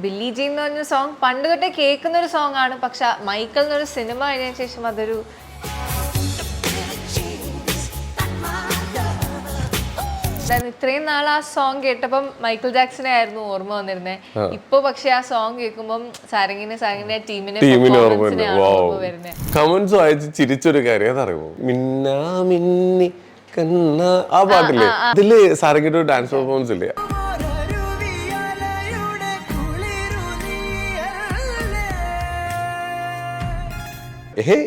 Billy gene എന്ന് പറഞ്ഞ song പണ്ട് തൊട്ടേ കേൾക്കുന്ന ഒരു സോങ് ആണ്. പക്ഷെ മൈക്കിൾ എന്നൊരു സിനിമ കഴിഞ്ഞതിന് ശേഷം അതൊരു ഇത്രയും നാൾ ആ സോങ് കേട്ടപ്പം മൈക്കിൾ ജാക്സനെ ആയിരുന്നു ഓർമ്മ വന്നിരുന്നത്. ഇപ്പൊ പക്ഷെ ആ സോങ് കേൾക്കുമ്പം സാരംഗിന്റെ ടീമിനെ ഓർമ്മ വരുന്നത്. കമന്റ്സ് വായിച്ച് ചിരിച്ചൊരു കാര്യം അതറിയോ, മിന്നാ മിന്നി കണ്ണ ആ പാട്ടില്ലേ, അതില് സാരംഗിന്റെ ഒരു ഡാൻസ് പെർഫോമൻസ് ഇല്ലേ,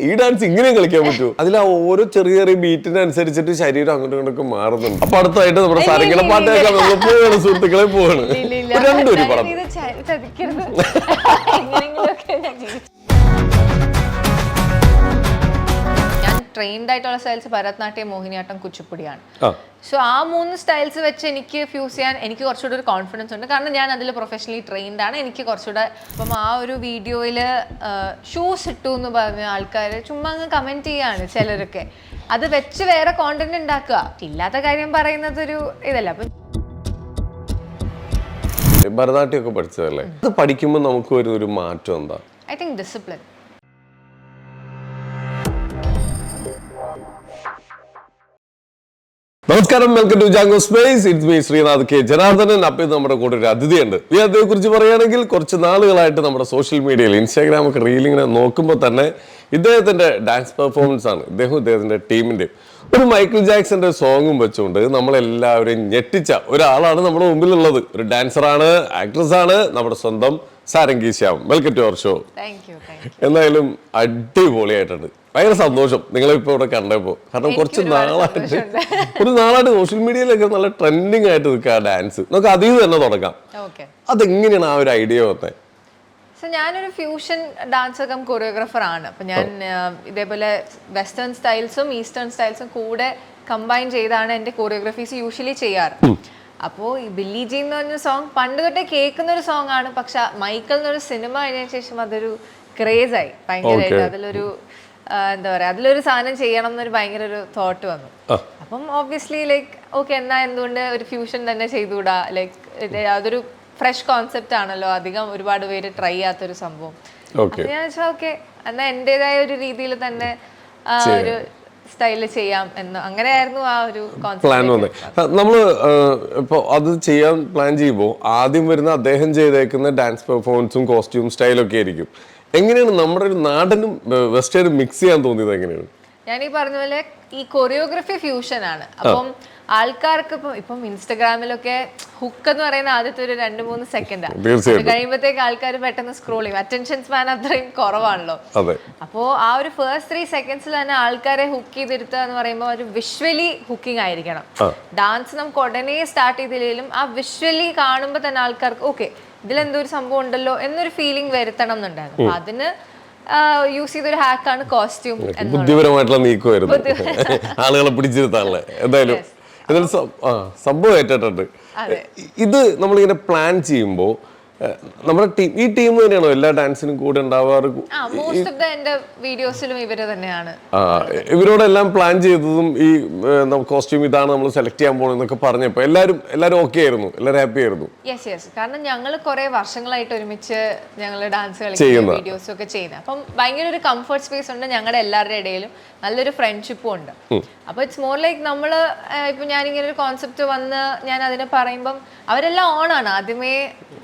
ഈ ഡാൻസ് ഇങ്ങനെ കളിക്കാൻ പറ്റൂ. അതിൽ ആ ഓരോ ചെറിയ ചെറിയ ബീറ്റിനനുസരിച്ചിട്ട് ശരീരം അങ്ങോട്ടും ഇങ്ങോട്ടൊക്കെ മാറുന്നുണ്ട്. അപ്പൊ അടുത്തായിട്ട് നമ്മുടെ സാരംഗിയുടെ പാട്ട് കേൾക്കാൻ നമ്മൾ പോവാണ്, സുഹൃത്തുക്കളെ പോവാണ്. രണ്ടൊരു പടം ട്രെയിൻഡ് ആയിട്ടുള്ള സ്റ്റൈൽസ് ഭരതനാട്യം, മോഹിനിയാട്ടം, കുച്ചിപ്പുടിയാണ്. സോ ആ 3 സ്റ്റൈൽസ് വെച്ച് എനിക്ക് ഫ്യൂസ് ചെയ്യാൻ എനിക്ക് കുറച്ചുകൂടെ ഒരു കോൺഫിഡൻസ് ഉണ്ട്. കാരണം ഞാൻ അതിൽ പ്രൊഫഷണലി ട്രെയിൻഡ് ആണ്. എനിക്ക് കുറച്ചുകൂടെ അപ്പം ആ ഒരു വീഡിയോയിൽ ഷൂസ് ഇട്ടു എന്ന് പറഞ്ഞ ആൾക്കാർ ചുമ്മാ അങ്ങ് കമൻറ്റ് ചെയ്യാണ് ചിലരൊക്കെ. അത് വെച്ച് വേറെ കോണ്ടന്റ് ഉണ്ടാക്കുക, ഇല്ലാത്ത കാര്യം പറയുന്നത് ഒരു ഇതല്ല. അപ്പം ഭരതനാട്യം ഒക്കെ പഠിച്ചതല്ലേ, അത് പഠിക്കുമ്പോൾ നമുക്ക് വരുന്നൊരു മാറ്റം എന്താ? I think discipline. നമസ്കാരം, welcome to Django space. It's me Sreenath K Janardhanan. അപ്പോൾ ഇത് നമ്മുടെ കൂടെ ഒരു അതിഥിയുണ്ട്. ഈ അതിഥിയെ കുറിച്ച് പറയുകയാണെങ്കിൽ കുറച്ച് നാളുകളായിട്ട് നമ്മുടെ സോഷ്യൽ മീഡിയയിൽ ഇൻസ്റ്റാഗ്രാം ഒക്കെ റീലിങ്ങനെ നോക്കുമ്പോൾ തന്നെ ഇദ്ദേഹത്തിന്റെ ഡാൻസ് പെർഫോമൻസ് ആണ് ഇദ്ദേഹത്തിന്റെ ടീമിന്റെ. ഒരു മൈക്കിൾ ജാക്സന്റെ സോങ്ങും വെച്ചുകൊണ്ട് നമ്മളെല്ലാവരെയും ഞെട്ടിച്ച ഒരാളാണ് നമ്മുടെ മുമ്പിലുള്ളത്. ഒരു ഡാൻസറാണ്, ആക്ട്രസ് ആണ്, നമ്മുടെ സ്വന്തം Sarangi Shyam. Welcome to our show. എന്തായാലും അടിപൊളിയായിട്ടുണ്ട്. ഭയങ്കര സന്തോഷം നിങ്ങളെ ഇപ്പൊ ഇവിടെ കണ്ടപ്പോ. കാരണം കുറച്ച് നാളായിട്ട് സോഷ്യൽ മീഡിയയിലൊക്കെ നല്ല ട്രെൻഡിങ് ആയിട്ട് നിൽക്കുക ആ ഡാൻസ്. നമുക്ക് അതിൽ തന്നെ തുടങ്ങാം. അതെങ്ങനെയാണ് ആ ഒരു ഐഡിയ വന്നത്? ഞാനൊരു ഫ്യൂഷൻ ഡാൻസർ കം കൊറിയോഗ്രാഫർ ആണ്. അപ്പം ഞാൻ ഇതേപോലെ വെസ്റ്റേൺ സ്റ്റൈൽസും ഈസ്റ്റേൺ സ്റ്റൈൽസും കൂടെ കമ്പൈൻ ചെയ്താണ് എൻ്റെ കൊറിയോഗ്രഫീസ് യൂഷ്വലി ചെയ്യാറ്. അപ്പോൾ ഈ ബില്ലി ജീൻ എന്ന് പറഞ്ഞ സോങ് പണ്ട് തൊട്ടേ കേൾക്കുന്ന ഒരു സോങ് ആണ്. പക്ഷെ മൈക്കിൾ എന്നൊരു സിനിമ കഴിഞ്ഞതിന് ശേഷം അതൊരു ക്രേസായി ഭയങ്കരമായിട്ട്. അതിലൊരു എന്താ പറയുക, അതിലൊരു സാധനം ചെയ്യണം എന്നൊരു ഭയങ്കര ഒരു തോട്ട് വന്നു. അപ്പം ഓബ്വിയസ്ലി ലൈക്ക് ഓക്കെ, എന്നാൽ എന്തുകൊണ്ട് ഒരു ഫ്യൂഷൻ തന്നെ ചെയ്തുകൂടാ? ലൈക്ക് അതൊരു ഫ്രഷ് കോൺസെപ്റ്റ് ആണല്ലോ, അധികം ഒരുപാട് പേര് ട്രൈ ചെയ്യാത്തൊരു സംഭവം. ഞാൻ വെച്ചാൽ ഓക്കെ, എന്നാൽ എൻ്റെതായ ഒരു രീതിയിൽ തന്നെ ഒരു സ്റ്റൈല് ചെയ്യാം എന്ന്, അങ്ങനെയായിരുന്നു ആ ഒരു കോൺസെപ്റ്റ്. നമ്മള് ഇപ്പൊ അത് ചെയ്യാൻ പ്ലാൻ ചെയ്യുമ്പോൾ ആദ്യം വരുന്ന അദ്ദേഹം ചെയ്തേക്കുന്ന ഡാൻസ് പെർഫോമൻസും കോസ്റ്റ്യൂം സ്റ്റൈലൊക്കെ ആയിരിക്കും. എങ്ങനെയാണ് നമ്മുടെ ഒരു നാടനും വെസ്റ്റേണും മിക്സ് ചെയ്യാൻ തോന്നിയത്? എങ്ങനെയാണ്? ഞാൻ ഈ പറഞ്ഞ പോലെ ഈ കൊറിയോഗ്രഫി ഫ്യൂഷൻ ആണ്. അപ്പം ആൾക്കാർക്ക് ഇപ്പം ഇൻസ്റ്റഗ്രാമിലൊക്കെ ഹുക്ക് എന്ന് പറയുന്ന ആദ്യത്തെ ഒരു 2-3 സെക്കൻഡാണ്. കഴിയുമ്പോഴത്തേക്ക് ആൾക്കാർ പെട്ടെന്ന് സ്ക്രോൾ ചെയ്യും. അറ്റൻഷൻ സ്പാൻ അത്രയും കുറവാണല്ലോ. അപ്പോൾ ആ ഒരു ഫസ്റ്റ് 3 സെക്കൻഡ്സിൽ തന്നെ ആൾക്കാരെ ഹുക്ക് ചെയ്തിരുത്തുക എന്ന് പറയുമ്പോൾ ഒരു വിഷ്വലി ഹുക്കിംഗ് ആയിരിക്കണം. ഡാൻസ് നമുക്ക് ഉടനെ സ്റ്റാർട്ട് ചെയ്തില്ലെങ്കിലും ആ വിഷ്വലി കാണുമ്പോൾ തന്നെ ആൾക്കാർക്ക് ഓക്കെ, ഇതിലെന്തോ ഒരു സംഭവം ഉണ്ടല്ലോ എന്നൊരു ഫീലിംഗ് വരുത്തണം എന്നുണ്ടായിരുന്നു. അപ്പൊ അതിന് യൂസ് ചെയ്തൊരു ഹാക്കാണ് കോസ്റ്റ്യൂം. ബുദ്ധിപരമായിട്ടുള്ള നീക്കമായിരുന്നു, ആളുകളെ പിടിച്ചിരുത്താനുള്ള. എന്തായാലും സംഭവം ഏറ്റിട്ടുണ്ട്. ഇത് നമ്മളിങ്ങനെ പ്ലാൻ ചെയ്യുമ്പോൾ നമ്മുടെ ടീം, ഈ ടീം തന്നെയാണോ എല്ലാ ഡാൻസിനും കൂടെ ഉണ്ടാവാറ്? ഇവരോടെല്ലാം പ്ലാൻ ചെയ്തതും ഈ കോസ്റ്റ്യൂം ഇതാണ് നമ്മൾ സെലക്ട് ചെയ്യാൻ പോണെന്നൊക്കെ പറഞ്ഞപ്പോ എല്ലാരും ഓക്കെ ആയിരുന്നു, എല്ലാരും ഹാപ്പി ആയിരുന്നു? കാരണം ഞങ്ങൾ കുറെ വർഷങ്ങളായിട്ട് ഒരുമിച്ച് ഞങ്ങൾ ഡാൻസ് കളിക്കുന്ന വീഡിയോസ് ഒക്കെ ചെയ്യുന്നത്. അപ്പം ഭയങ്കര ഒരു കംഫർട്ട് സ്പേസ് ഉണ്ട് ഞങ്ങളുടെ എല്ലാവരുടെ ഇടയിലും, നല്ലൊരു ഫ്രണ്ട്ഷിപ്പും ഉണ്ട്. അപ്പൊ ഇറ്റ്സ് മോർ ലൈക്ക് നമ്മള് ഇപ്പൊ ഞാനിങ്ങനെ ഒരു കോൺസെപ്റ്റ് വന്ന് ഞാൻ അതിനെ പറയുമ്പം അവരെല്ലാം ഓൺ ആണ്. ആദ്യമേ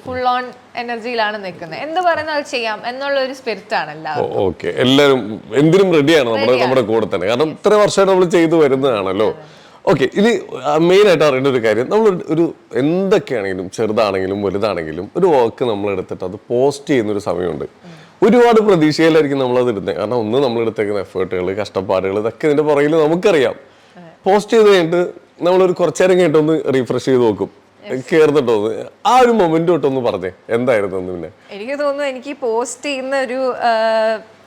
ഫുൾ ഓൺ എനർജിയിലാണ് നിൽക്കുന്നത്. എന്ത് പറയുന്നത് അത് ചെയ്യാം എന്നുള്ള ഒരു സ്പിരിറ്റ് ആണ് എല്ലാവരും. ഓക്കെ, എല്ലാവരും എന്തിനും റെഡിയാണ് നമ്മുടെ കൂടെ തന്നെ. കാരണം ഇത്ര വർഷമായിട്ട് നമ്മൾ ചെയ്തു വരുന്നതാണല്ലോ. ഓക്കെ, ഇത് മെയിൻ ആയിട്ട് അറിയേണ്ട ഒരു കാര്യം, നമ്മൾ ഒരു എന്തൊക്കെയാണെങ്കിലും ചെറുതാണെങ്കിലും വലുതാണെങ്കിലും ഒരു വർക്ക് നമ്മൾ എടുത്തിട്ട് അത് പോസ്റ്റ് ചെയ്യുന്നൊരു സമയമുണ്ട്. ഒരുപാട് പ്രതീക്ഷയിലായിരിക്കും നമ്മളത് ഇടുന്നത്. കാരണം ഒന്ന് നമ്മൾ എടുത്തേക്കുന്ന എഫേർട്ടുകൾ, കഷ്ടപ്പാടുകൾ, ഇതൊക്കെ ഇതിന്റെ പുറകിൽ നമുക്കറിയാം. പോസ്റ്റ് ചെയ്ത് കഴിഞ്ഞിട്ട് നമ്മളൊരു കുറച്ചേരം കഴിഞ്ഞിട്ടൊന്ന് റീഫ്രഷ് ചെയ്ത് നോക്കും, കേറുന്നുണ്ടോ. ആ ഒരു മൊമെന്റ് തൊട്ടൊന്ന് പറഞ്ഞേ, എന്തായിരുന്നു? പിന്നെ എനിക്ക് തോന്നുന്നു എനിക്ക് പോസ്റ്റ് ചെയ്യുന്ന ഒരു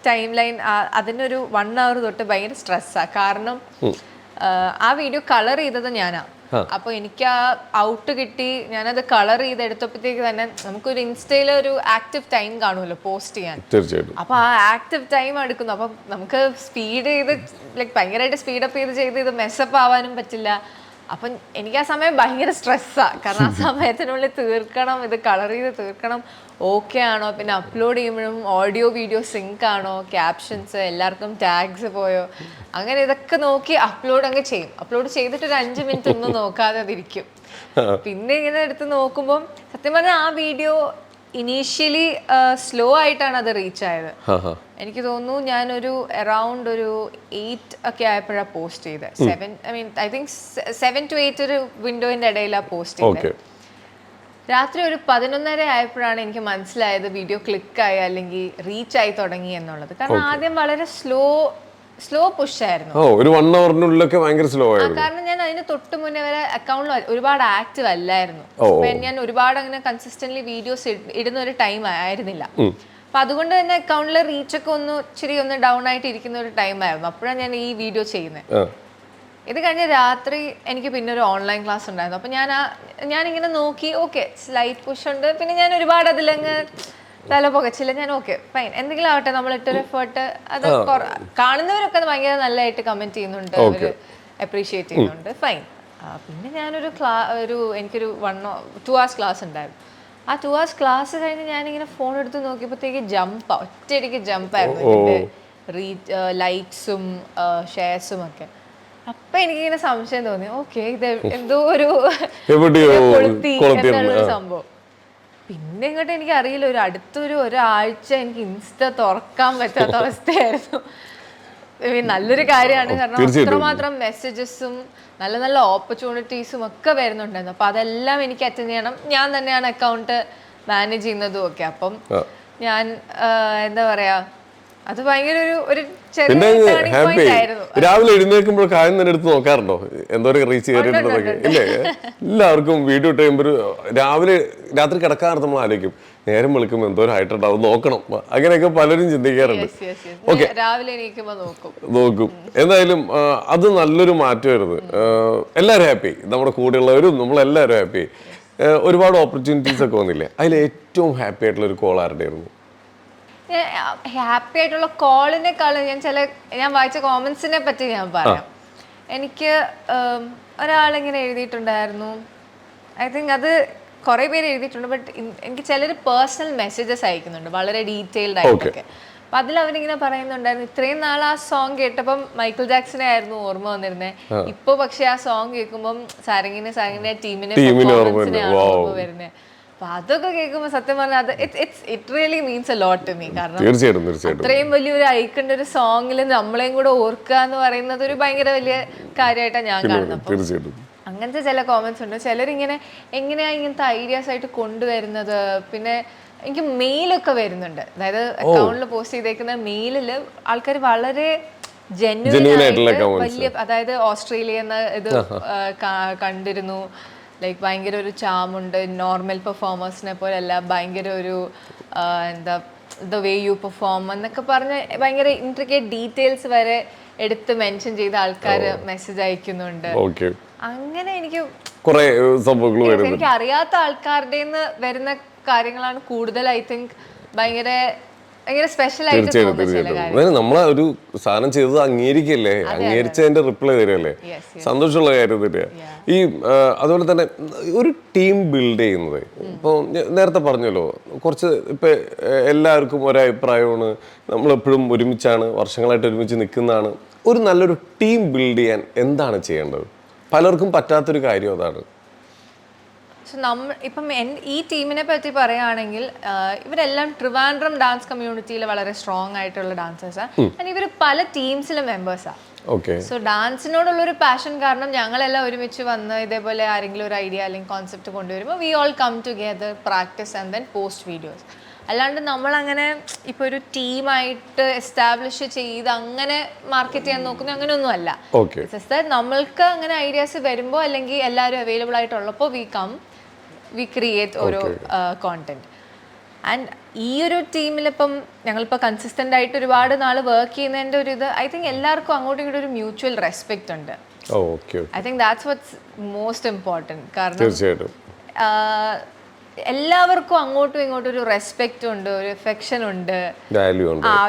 ടൈം ലൈൻ അതിനൊരു 1 hour തൊട്ട് ഭയങ്കര സ്ട്രെസ്സാണ്. കാരണം ആ വീഡിയോ കളർ ചെയ്തത് ഞാനാ. അപ്പൊ എനിക്ക് ആ ഔട്ട് കിട്ടി, ഞാനത് കളർ ചെയ്തെടുത്തപ്പോഴത്തേക്ക് തന്നെ നമുക്കൊരു ഇൻസ്റ്റയിൽ ഒരു ആക്റ്റീവ് ടൈം കാണുമല്ലോ പോസ്റ്റ് ചെയ്യാൻ. അപ്പൊ ആ ആക്റ്റീവ് ടൈം എടുക്കുന്നു. അപ്പൊ നമുക്ക് സ്പീഡ് ചെയ്ത് ലൈക്ക് ഭയങ്കരമായിട്ട് സ്പീഡപ്പ് ചെയ്ത് ഇത് മെസ്സപ്പ് ആവാനും പറ്റില്ല. അപ്പം എനിക്ക് ആ സമയം ഭയങ്കര സ്ട്രെസ്സാണ്. കാരണം ആ സമയത്തിനുള്ളിൽ തീർക്കണം, ഇത് കളർ ചെയ്ത് തീർക്കണം, ഓക്കെ ആണോ, പിന്നെ അപ്ലോഡ് ചെയ്യുമ്പോഴും ഓഡിയോ വീഡിയോ സിങ്ക് ആണോ, ക്യാപ്ഷൻസ് എല്ലാവർക്കും ടാഗ്സ് പോയോ, അങ്ങനെ ഇതൊക്കെ നോക്കി അപ്ലോഡ് അങ്ങ് ചെയ്യും. അപ്ലോഡ് ചെയ്തിട്ട് ഒരു 5 മിനിറ്റ് ഒന്നും നോക്കാതെ അതിരിക്കും. പിന്നെ ഇങ്ങനെ എടുത്ത് നോക്കുമ്പം സത്യം പറഞ്ഞാൽ ആ വീഡിയോ ഇനീഷ്യലി സ്ലോ ആയിട്ടാണ് അത് റീച്ച് ആയത്. എനിക്ക് തോന്നുന്നു ഞാനൊരു അറൗണ്ട് ഒരു 8 ഒക്കെ ആയപ്പോഴാണ് പോസ്റ്റ് ചെയ്തത്. 7 to 8 ഒരു വിൻഡോന്റെ ഇടയിലാണ് പോസ്റ്റ് ചെയ്തത്. രാത്രി ഒരു 11:30 ആയപ്പോഴാണ് എനിക്ക് മനസ്സിലായത് വീഡിയോ ക്ലിക്കായി അല്ലെങ്കിൽ റീച്ച് ആയി തുടങ്ങി എന്നുള്ളത്. കാരണം ആദ്യം വളരെ സ്ലോ പുഷ് ആയിരുന്നു. ഒരു 1 hourനുള്ളിലൊക്കെ ഭയങ്കര സ്ലോ ആയിരുന്നു. കാരണം ഞാൻ അതിന് തൊട്ട് മുന്നേ വരെ അക്കൗണ്ടിൽ ഒരുപാട് ആക്റ്റീവ് അല്ലായിരുന്നു. ഞാൻ ഒരുപാട് അങ്ങനെ കൺസിസ്റ്റന്റ്ലി വീഡിയോസ് ഇടുന്ന ഒരു ടൈം ആയിരുന്നില്ല. അപ്പൊ അതുകൊണ്ട് തന്നെ അക്കൗണ്ടിലെ റീച്ച് ഒക്കെ ഇച്ചിരി ഡൗൺ ആയിട്ട് ഇരിക്കുന്ന ഒരു ടൈം ആയിരുന്നു. അപ്പോഴാണ് ഞാൻ ഈ വീഡിയോ ചെയ്യുന്നത്. ഇത് കഴിഞ്ഞ് രാത്രി എനിക്ക് പിന്നെ ഒരു ഓൺലൈൻ ക്ലാസ് ഉണ്ടായിരുന്നു. അപ്പൊ ഞാനിങ്ങനെ നോക്കി, ഓക്കെ സ്ലൈറ്റ് പുഷ് ഉണ്ട്, പിന്നെ ഞാൻ ഒരുപാട് അതിലങ്ങ് തല പുകച്ചില്ല. ഞാൻ ഓക്കെ ഫൈൻ, എന്തെങ്കിലും ആവട്ടെ, നമ്മൾ ഇട്ടൊരു എഫേർട്ട്. അത് കാണുന്നവരൊക്കെ അത് ഭയങ്കര നല്ലതായിട്ട് കമന്റ് ചെയ്യുന്നുണ്ട്, അവര് അപ്രീഷിയേറ്റ് ചെയ്യുന്നുണ്ട്, ഫൈൻ. പിന്നെ ഞാനൊരു എനിക്കൊരു 2 hours ക്ലാസ് ഉണ്ടായിരുന്നു. ആ 2 hours ക്ലാസ് കഴിഞ്ഞ് ഞാനിങ്ങനെ ഫോൺ എടുത്ത് നോക്കിയപ്പോഴത്തേക്ക് ഒറ്റയടിക്ക് ജമ്പായിരുന്നു ഇതിന്റെ ലൈക്സും ഷെയർസും ഒക്കെ. അപ്പൊ എനിക്കിങ്ങനെ സംശയം തോന്നി, ഓക്കെ ഇത് എന്തോ ഒരു കൊളുത്തി എന്നുള്ളൊരു സംഭവം. പിന്നെ ഇങ്ങോട്ട് എനിക്ക് അറിയില്ല, ഒരാഴ്ച എനിക്ക് ഇൻസ്റ്റ തുറക്കാൻ പറ്റാത്ത അവസ്ഥയായിരുന്നു. നല്ലൊരു കാര്യമാണ്, കാരണം അത്രമാത്രം മെസ്സേജസും നല്ല നല്ല ഓപ്പർച്യൂണിറ്റീസും ഒക്കെ വരുന്നുണ്ടായിരുന്നു. അപ്പൊ അതെല്ലാം എനിക്ക് അറ്റൻഡ് ചെയ്യണം. ഞാൻ തന്നെയാണ് അക്കൗണ്ട് മാനേജ് ചെയ്യുന്നതും ഒക്കെ. അപ്പം ഞാൻ എന്താ പറയാ, അത് ഭയങ്കര ഒരു രാവിലെ എഴുന്നേൽക്കുമ്പോൾ കാര്യം തന്നെ എടുത്ത് നോക്കാറുണ്ടോ എന്തോരം റീച്ച് കയറിയിട്ടുണ്ടതൊക്കെ? ഇല്ലേ, എല്ലാവർക്കും വീഡിയോ ഇട്ട് കഴിയുമ്പോൾ രാത്രി കിടക്കാറ് നമ്മൾ ആലോചിക്കും, നേരം വെളുക്കുമ്പോൾ എന്തോരം ആയിട്ടുണ്ടാവും നോക്കണം, അങ്ങനെയൊക്കെ പലരും ചിന്തിക്കാറുണ്ട്. ഓക്കെ, രാവിലെ നോക്കും. എന്തായാലും അത് നല്ലൊരു മാറ്റമായിരുന്നു. എല്ലാവരും ഹാപ്പി, നമ്മുടെ കൂടെയുള്ളവരും നമ്മളെല്ലാവരും ഹാപ്പി. ഒരുപാട് ഓപ്പർച്യൂണിറ്റീസ് ഒക്കെ വന്നില്ലേ, അതിൽ ഏറ്റവും ഹാപ്പി ആയിട്ടുള്ള ഒരു കോൾ ആരുടെ ആയിരുന്നു? ഹാപ്പി ആയിട്ടുള്ള കോളിനേക്കാളും ഞാൻ വായിച്ച കോമന്റ്സിനെ പറ്റി ഞാൻ പറയാം. എനിക്ക് ഒരാളിങ്ങനെ എഴുതിയിട്ടുണ്ടായിരുന്നു, ഐ തിങ്ക് അത് കുറെ പേര് എഴുതിയിട്ടുണ്ട്, ബട്ട് എനിക്ക് ചിലർ പേഴ്സണൽ മെസ്സേജസ് അയക്കുന്നുണ്ട് വളരെ ഡീറ്റെയിൽഡ് ആയിട്ടൊക്കെ. അപ്പൊ അതിൽ അവരിങ്ങനെ പറയുന്നുണ്ടായിരുന്നു, ഇത്രയും നാൾ ആ സോങ് കേട്ടപ്പം മൈക്കിൾ ജാക്സനെ ആയിരുന്നു ഓർമ്മ വന്നിരുന്നത്, ഇപ്പൊ പക്ഷെ ആ സോങ് കേൾക്കുമ്പം സാരംഗിന്റെ ടീമിനെ പെർഫോമൻസിനെയാണ് ഓർമ്മ വരുന്നത്. അപ്പൊ അതൊക്കെ കേൾക്കുമ്പോൾ സത്യം പറഞ്ഞാൽ it really means a lot to me. കാരണം അത്രയും വലിയൊരു ഐക്കണ്ട ഒരു സോങ്ങിൽ നമ്മളെയും കൂടെ ഓർക്കുക എന്ന് പറയുന്നത് ഒരു ഭയങ്കര വലിയ കാര്യമായിട്ടാണ് ഞാൻ കാണുന്നത്. അങ്ങനത്തെ ചില കോമന്റ്സ് ഉണ്ട്. ചിലരിങ്ങനെ എങ്ങനെയാ ഇങ്ങനത്തെ ഐഡിയാസ് ആയിട്ട് കൊണ്ടുവരുന്നത്. പിന്നെ എനിക്ക് മെയിലൊക്കെ വരുന്നുണ്ട്, അതായത് അക്കൗണ്ടിൽ പോസ്റ്റ് ചെയ്തേക്കുന്ന മെയിലില് ആൾക്കാർ വളരെ ജെന്യുവൻ ആയിട്ട് വലിയ, അതായത് ഓസ്ട്രേലിയന്ന് ഇത് കണ്ടിരുന്നു, ലൈക്ക് ഭയങ്കര ഒരു ചാമുണ്ട്, നോർമൽ പെർഫോമേഴ്സിനെ പോലെ അല്ല, ഭയങ്കര ഒരു എന്താ ദ വേ യു പെർഫോം എന്നൊക്കെ പറഞ്ഞ് ഭയങ്കര ഇൻട്രിക്കേറ്റ് ഡീറ്റെയിൽസ് വരെ എടുത്ത് മെൻഷൻ ചെയ്ത ആൾക്കാർ മെസ്സേജ് അയക്കുന്നുണ്ട്. അങ്ങനെ എനിക്ക് അറിയാത്ത ആൾക്കാരുടെ വരുന്ന കാര്യങ്ങളാണ് കൂടുതൽ ഐ തിങ്ക് ഭയങ്കര സ്പെഷ്യൽ ആയിട്ട് തോന്നുന്നത്. നമ്മളെ ഒരു സാധനം ചെയ്തത് അംഗീകരിക്കല്ലേ, അംഗീകരിച്ചതിന്റെ റിപ്ലൈ തരുമല്ലേ, സന്തോഷമുള്ള കാര്യം തരിക. ഈ അതുപോലെ തന്നെ ഒരു ടീം ബിൽഡ് ചെയ്യുന്നത്, ഇപ്പോൾ നേരത്തെ പറഞ്ഞല്ലോ, കുറച്ച് ഇപ്പൊ എല്ലാവർക്കും ഒരഭിപ്രായമാണ്, നമ്മളെപ്പോഴും ഒരുമിച്ചാണ്, വർഷങ്ങളായിട്ട് ഒരുമിച്ച് നിൽക്കുന്നതാണ്. ഒരു നല്ലൊരു ടീം ബിൽഡ് ചെയ്യാൻ എന്താണ് ചെയ്യേണ്ടത്? പലർക്കും പറ്റാത്തൊരു കാര്യം അതാണ്. ഇപ്പം ഈ ടീമിനെ പറ്റി പറയുകയാണെങ്കിൽ ഇവരെല്ലാം ട്രിവാൻഡ്രം ഡാൻസ് കമ്മ്യൂണിറ്റിയിൽ വളരെ സ്ട്രോങ് ആയിട്ടുള്ള ഡാൻസേഴ്സാണ്. ഇവർ പല ടീംസിലെ മെമ്പേഴ്സാണ്. സോ ഡാൻസിനോടുള്ളൊരു പാഷൻ കാരണം ഞങ്ങളെല്ലാം ഒരുമിച്ച് വന്ന് ഇതേപോലെ ആരെങ്കിലും ഒരു ഐഡിയ അല്ലെങ്കിൽ കോൺസെപ്റ്റ് കൊണ്ടുവരുമ്പോൾ we all come together, practice and then post videos. അല്ലാണ്ട് നമ്മളങ്ങനെ ഇപ്പോൾ ഒരു ടീമായിട്ട് എസ്റ്റാബ്ലിഷ് ചെയ്ത് അങ്ങനെ മാർക്കറ്റ് ചെയ്യാൻ നോക്കുന്ന അങ്ങനെയൊന്നും അല്ല. നമ്മൾക്ക് അങ്ങനെ ഐഡിയാസ് വരുമ്പോൾ അല്ലെങ്കിൽ എല്ലാവരും അവൈലബിൾ ആയിട്ടുള്ളപ്പോൾ വി ക്രിയേറ്റ് ഓരോ കോണ്ടന്റ്. ആൻഡ് ഈ ഒരു ടീമിലിപ്പം ഞങ്ങളിപ്പോൾ കൺസിസ്റ്റൻ്റ് ആയിട്ട് ഒരുപാട് നാൾ വർക്ക് ചെയ്യുന്നതിൻ്റെ ഒരു ഇത് ഐ തിങ്ക് എല്ലാവർക്കും അങ്ങോട്ടും ഇങ്ങോട്ടും ഒരു മ്യൂച്വൽ റെസ്പെക്റ്റ് ഉണ്ട്. I think that's what's most important. കാരണം എല്ലാവർക്കും അങ്ങോട്ടും ഇങ്ങോട്ടും ഒരു റെസ്പെക്റ്റ് ഉണ്ട്, ഒരു എഫെക്ഷൻ ഉണ്ട്,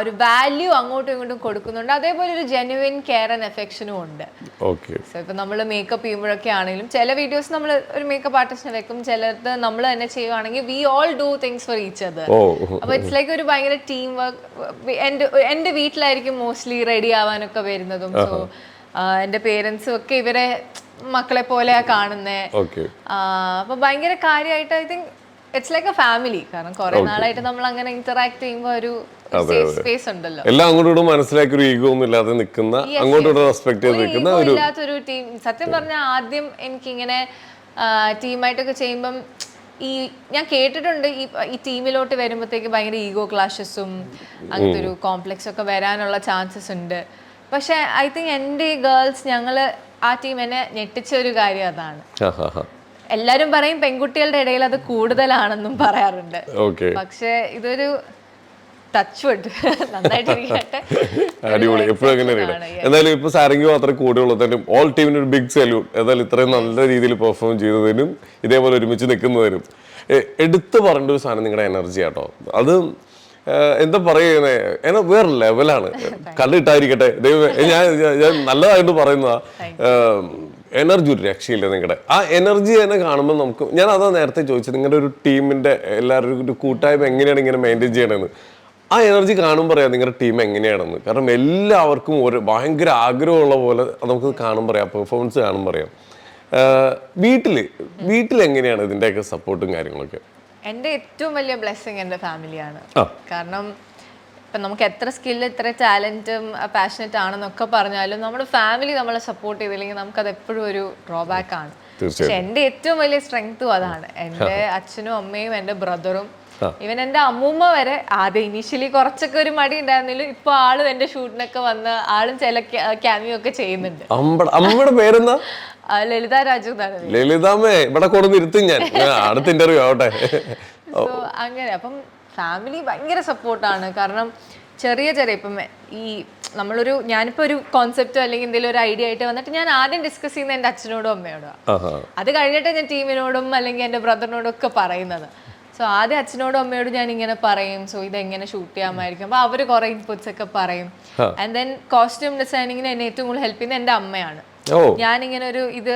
ഒരു വാല്യൂ അങ്ങോട്ടും ഇങ്ങോട്ടും കൊടുക്കുന്നുണ്ട്. അതേപോലെ ഒരു ജെന്യുവിൻ കെയർ ആൻഡ് എഫെക്ഷനും ഉണ്ട്. ഓക്കെ. സോ ഇപ്പൊ നമ്മൾ മേക്കപ്പ് ചെയ്യുമ്പോഴൊക്കെ ആണെങ്കിലും ചില വീഡിയോസ് നമ്മൾ ഒരു മേക്കപ്പ് ആർട്ടിസ്റ്റിനെ വെക്കും, ചിലത് നമ്മൾ തന്നെ ചെയ്യുവാണെങ്കിൽ we all do things for each other. അപ്പൊ ഇറ്റ്സ് ലൈക്ക് ഒരു ഭയങ്കര ടീം വർക്ക്. എന്റെ വീട്ടിലായിരിക്കും മോസ്റ്റ്ലി റെഡി ആവാനൊക്കെ വരുന്നതും. സോ എന്റെ പേരൻസും ഒക്കെ ഇവരെ മക്കളെ പോലെയാ കാണുന്നേ. അപ്പൊ ഭയങ്കര കാര്യമായിട്ട് I think it's like A family. കാരണം കുറെ നാളായിട്ട് നമ്മൾ അങ്ങനെ ഇന്ററാക്ട് ചെയ്യുമ്പോൾ ഒരു സ്പേസ് ഉണ്ടല്ലോ, എല്ലാം അങ്ങോട്ടും മനസ്സിലാക്കി ഒരു ഈഗോ ഒന്നും ഇല്ലാതെ നിൽക്കുന്ന, അങ്ങോട്ടും റെസ്പെക്ട് ചെയ്ത് നിൽക്കുന്ന ഒരു ഇല്ലാത്തൊരു ടീം. സത്യം പറഞ്ഞാൽ ആദ്യം എനിക്കിങ്ങനെ ടീമായിട്ടൊക്കെ ചെയ്യുമ്പം ഞാൻ കേട്ടിട്ടുണ്ട് ഈ ടീമിലോട്ട് വരുമ്പോഴത്തേക്ക് ഭയങ്കര ഈഗോ ക്ലാഷസും അങ്ങനത്തെ ഒരു കോംപ്ലക്സ് ഒക്കെ വരാനുള്ള ചാൻസസ് ഉണ്ട്. പക്ഷെ ഐ തിങ്ക് എൻ്റെ ഗേൾസ് ഞങ്ങള് ആ ടീം എന്നെ ഞെട്ടിച്ച ഒരു കാര്യം അതാണ്. എല്ലാരും പറയും പെൺകുട്ടികളുടെ ഇടയിൽ അത് കൂടുതലാണെന്നും പറയാറുണ്ട്. പക്ഷെ ഇതൊരു അടിപൊളി. എപ്പോഴും അങ്ങനെ എന്തായാലും ഇപ്പൊ സാരംഗി മാത്രമേ കൂടെയുള്ളൂ, ഓൾ ടീമിന് ഒരു ബിഗ് സല്യൂട്ട്. ഏതായാലും ഇത്രയും നല്ല രീതിയിൽ പെർഫോം ചെയ്തതിനും ഇതേപോലെ ഒരുമിച്ച് നിൽക്കുന്നതിനും എടുത്തു പറഞ്ഞ ഒരു സാധനം നിങ്ങളുടെ എനർജി ആട്ടോ. അത് എന്താ പറയുന്നത്, വേറെ ലെവലാണ്. കണ്ടിട്ടായിരിക്കട്ടെ ദൈവം, ഞാൻ നല്ലതായിട്ട് പറയുന്നതാ. എനർജി ഒരു രക്ഷയില്ല നിങ്ങളുടെ. ആ എനർജി തന്നെ കാണുമ്പോൾ നമുക്ക്, ഞാൻ അതാ നേരത്തെ ചോദിച്ചത്, നിങ്ങളുടെ ഒരു ടീമിന്റെ എല്ലാവരും ഒരു കൂട്ടായ്മ എങ്ങനെയാണ് ഇങ്ങനെ മെയിൻറ്റെയിൻ ചെയ്യണമെന്ന്. ആ എനർജി കാണുമ്പോൾ പറയാം നിങ്ങളുടെ ടീം എങ്ങനെയാണെന്ന്. കാരണം എല്ലാവർക്കും ഒരു ഭയങ്കര ആഗ്രഹമുള്ള പോലെ നമുക്ക് കാണുമ്പോൾ പറയാം, പെർഫോമൻസ് കാണുമ്പോൾ പറയാം. വീട്ടിൽ എങ്ങനെയാണ് ഇതിൻ്റെയൊക്കെ സപ്പോർട്ടും കാര്യങ്ങളൊക്കെ? എൻ്റെ ഏറ്റവും വലിയ ബ്ലെസ്സിങ് എൻ്റെ ഫാമിലിയാണ്. കാരണം ഇപ്പം നമുക്ക് എത്ര സ്കില്ല്, എത്ര ടാലൻറ്റും പാഷനറ്റ് ആണെന്നൊക്കെ പറഞ്ഞാലും നമ്മുടെ ഫാമിലി നമ്മളെ സപ്പോർട്ട് ചെയ്തില്ലെങ്കിൽ നമുക്കത് എപ്പോഴും ഒരു ഡ്രോബാക്ക് ആണ്. പക്ഷെ എൻ്റെ ഏറ്റവും വലിയ സ്ട്രെങ്ത്തും അതാണ്. എൻ്റെ അച്ഛനും അമ്മയും എൻ്റെ ബ്രദറും, ഇവൻ എൻ്റെ അമ്മൂമ്മ വരെ. ആദ്യം ഇനീഷ്യലി കുറച്ചൊക്കെ ഒരു മടി ഉണ്ടായിരുന്നില്ല, ഇപ്പൊ ആളും എൻ്റെ ഷൂട്ടിനൊക്കെ വന്ന് ആളും ചില ക്യാമിയോ ഒക്കെ ചെയ്യുന്നുണ്ട്. അമ്മയുടെ പേരെന്താ? ലളിത രാജു. ലളിതാമ്മേ ഇവിടെ കൊടുത്തിരുത്തും ഞാൻ അടുത്ത ഇന്റർവ്യൂ ആവട്ടെ. അങ്ങനെ അപ്പം ഫാമിലി ഭയങ്കര സപ്പോർട്ടാണ്. കാരണം ചെറിയ ഇപ്പം ഞാനിപ്പോ ഒരു കോൺസെപ്റ്റോ അല്ലെങ്കിൽ എന്തെങ്കിലും ഒരു ഐഡിയ ആയിട്ട് വന്നിട്ട് ഞാൻ ആദ്യം ഡിസ്കസ് ചെയ്യുന്നത് എൻ്റെ അച്ഛനോടും അമ്മയോടും. അത് കഴിഞ്ഞിട്ട് ഞാൻ ടീമിനോടും അല്ലെങ്കിൽ എൻ്റെ ബ്രദറിനോടും ഒക്കെ പറയുന്നത്. സോ ആദ്യം അച്ഛനോടും അമ്മയോടും ഞാൻ ഇങ്ങനെ പറയും, സോ ഇതെങ്ങനെ ഷൂട്ട് ചെയ്യാമായിരിക്കും. അപ്പൊ അവര് കുറെ ഇൻപുട്സ് ഒക്കെ പറയും. ആൻഡ് ദെൻ കോസ്റ്റ്യൂം ഡിസൈനിങ്ങിന് എന്നെ ഏറ്റവും കൂടുതൽ ഹെൽപ്പ് ചെയ്യുന്നത് എൻ്റെ അമ്മയാണ്. ഞാനിങ്ങനെ ഒരു ഇത്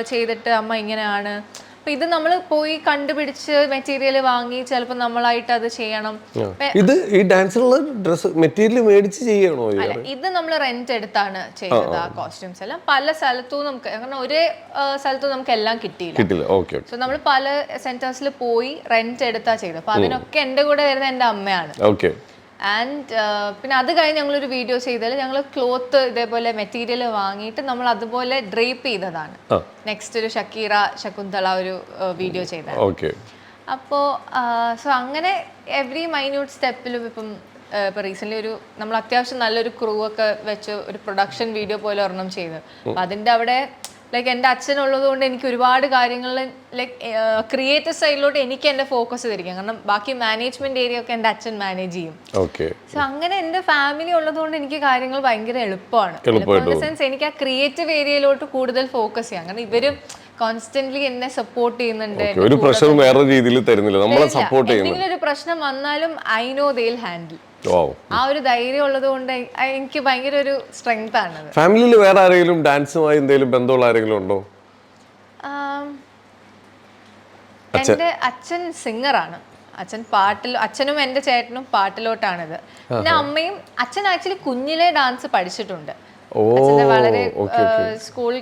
ചെയ്തിട്ട് അമ്മ ഇങ്ങനെയാണ്. അപ്പൊ ഇത് നമ്മൾ പോയി കണ്ടുപിടിച്ച് മെറ്റീരിയൽ വാങ്ങി ചിലപ്പോൾ നമ്മളായിട്ട് അത് ചെയ്യണം. ഇത് ഈ ഡാൻസിനുള്ള ഡ്രസ് മെറ്റീരിയൽ മേടിച്ച് ചെയ്യണോ? അല്ല, ഇത് നമ്മൾ റെന്റ് എടുത്താണ് ചെയ്തത്. ആ കോസ്റ്റ്യൂംസ് എല്ലാം പല സ്ഥലത്തും നമുക്ക്, കാരണം ഒരേ സ്ഥലത്തും നമുക്ക് എല്ലാം കിട്ടിയില്ല. സോ നമ്മൾ പല സെന്റേഴ്സിൽ പോയി റെന്റ് എടുത്താ ചെയ്തത്. അപ്പൊ അതിനൊക്കെ എന്റെ കൂടെ വരുന്ന എന്റെ അമ്മയാണ്. ആൻഡ് പിന്നെ അത് കഴിഞ്ഞ് ഞങ്ങളൊരു വീഡിയോ ചെയ്താൽ ഞങ്ങൾ ക്ലോത്ത് ഇതേപോലെ മെറ്റീരിയൽ വാങ്ങിയിട്ട് നമ്മൾ അതുപോലെ ഡ്രേപ്പ് ചെയ്തതാണ്. നെക്സ്റ്റ് ഒരു ശകുന്തള ഒരു വീഡിയോ ചെയ്തത്. അപ്പോൾ സോ അങ്ങനെ എവറി മൈന്യൂട്ട് സ്റ്റെപ്പിലും ഇപ്പം റീസെന്റ് നമ്മൾ അത്യാവശ്യം നല്ലൊരു ക്രൂ ഒക്കെ വെച്ച് ഒരു പ്രൊഡക്ഷൻ വീഡിയോ പോലെ ഒരെണ്ണം ചെയ്ത്. അപ്പം അതിൻ്റെ അവിടെ ലൈക്ക് എൻ്റെ അച്ഛനുള്ളത് കൊണ്ട് എനിക്ക് ഒരുപാട് കാര്യങ്ങളിൽ ലൈക്ക് ക്രിയേറ്റീവ് സൈഡിലോട്ട് എനിക്ക് എൻ്റെ ഫോക്കസ് ചെയ്തിരിക്കാം. കാരണം ബാക്കി മാനേജ്മെന്റ് ഏരിയ ഒക്കെ എൻ്റെ അച്ഛൻ മാനേജ് ചെയ്യും. സോ അങ്ങനെ എൻ്റെ ഫാമിലി ഉള്ളത് കൊണ്ട് എനിക്ക് കാര്യങ്ങൾ ഭയങ്കര എളുപ്പമാണ്. സെൻസ് എനിക്ക് ആ ക്രിയേറ്റീവ് ഏരിയയിലോട്ട് കൂടുതൽ ഫോക്കസ് ചെയ്യാം. കാരണം ഇവര് കോൺസ്റ്റന്റ്ലി എന്നെ സപ്പോർട്ട് ചെയ്യുന്നുണ്ട്. ഒരു പ്രഷർ വേറെ രീതിയിൽ തരുന്നില്ല, നമ്മളെ സപ്പോർട്ട് ചെയ്യുന്നു. എന്തെങ്കിലും ഒരു പ്രശ്നം വന്നാലും I know they will handle. ആ ഒരു ധൈര്യം ഉള്ളത് കൊണ്ട് എനിക്ക് ഭയങ്കര ഒരു സ്ട്രെങ്ത് ആണ്. ഫാമിലിയിൽ വേറെ ആരെങ്കിലും ഡാൻസുമായി എന്തെങ്കിലും ബന്ധമുള്ള ആരെങ്കിലും ഉണ്ടോ? എന്റെ അച്ഛൻ സിംഗറാണ്. അച്ഛനും എന്റെ ചേട്ടനും പാട്ടിലോട്ടാണിത്. പിന്നെ അമ്മയും, അച്ഛൻ ആക്ച്വലി കുഞ്ഞിലെ ഡാൻസ് പഠിച്ചിട്ടുണ്ട്. വളരെ സ്കൂൾ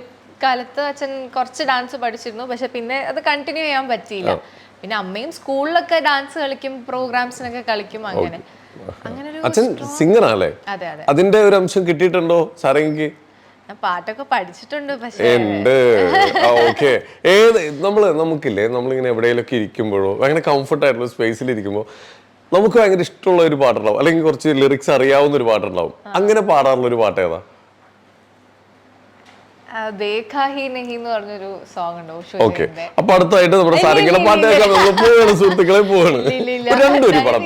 കാലത്ത് അച്ഛൻ കുറച്ച് ഡാൻസ് പഠിച്ചിരുന്നു, പക്ഷെ പിന്നെ അത് കണ്ടിന്യൂ ചെയ്യാൻ പറ്റിയില്ല. പിന്നെ അമ്മയും സ്കൂളിലൊക്കെ ഡാൻസ് കളിക്കും, പ്രോഗ്രാംസിനൊക്കെ കളിക്കും. അച്ഛൻ സിംഗറാണല്ലേ? അതെ അതെ. അതിന്റെ ഒരു അംശം കിട്ടിയിട്ടുണ്ടോ സാരംഗിക്ക്? ഞാൻ പാട്ടൊക്കെ പഠിച്ചിട്ടുണ്ട്. പക്ഷേ നമുക്കില്ലേ, നമ്മളിങ്ങനെ എവിടെയെങ്കിലൊക്കെ ഇരിക്കുമ്പോഴോ ഭയങ്കര കംഫർട്ട് ആയിട്ടുള്ള സ്പേസിൽ ഇരിക്കുമ്പോൾ നമുക്ക് ഭയങ്കര ഇഷ്ടമുള്ള ഒരു പാട്ടുണ്ടാവും, അല്ലെങ്കിൽ കുറച്ച് ലിറിക്സ് അറിയാവുന്ന ഒരു പാട്ടുണ്ടാവും. അങ്ങനെ പാടാറുള്ള ഒരു പാട്ട് ഏതാ? പറഞ്ഞൊരു സോങ് ഉണ്ട്. അപ്പൊ അടുത്തായിട്ട് നമ്മുടെ സാരംഗിയുടെ പാട്ട് കേൾക്കാൻ നമ്മൾ പോവാണ് സുഹൃത്തുക്കളെ, പോവാണ്. രണ്ടുപേരും പടം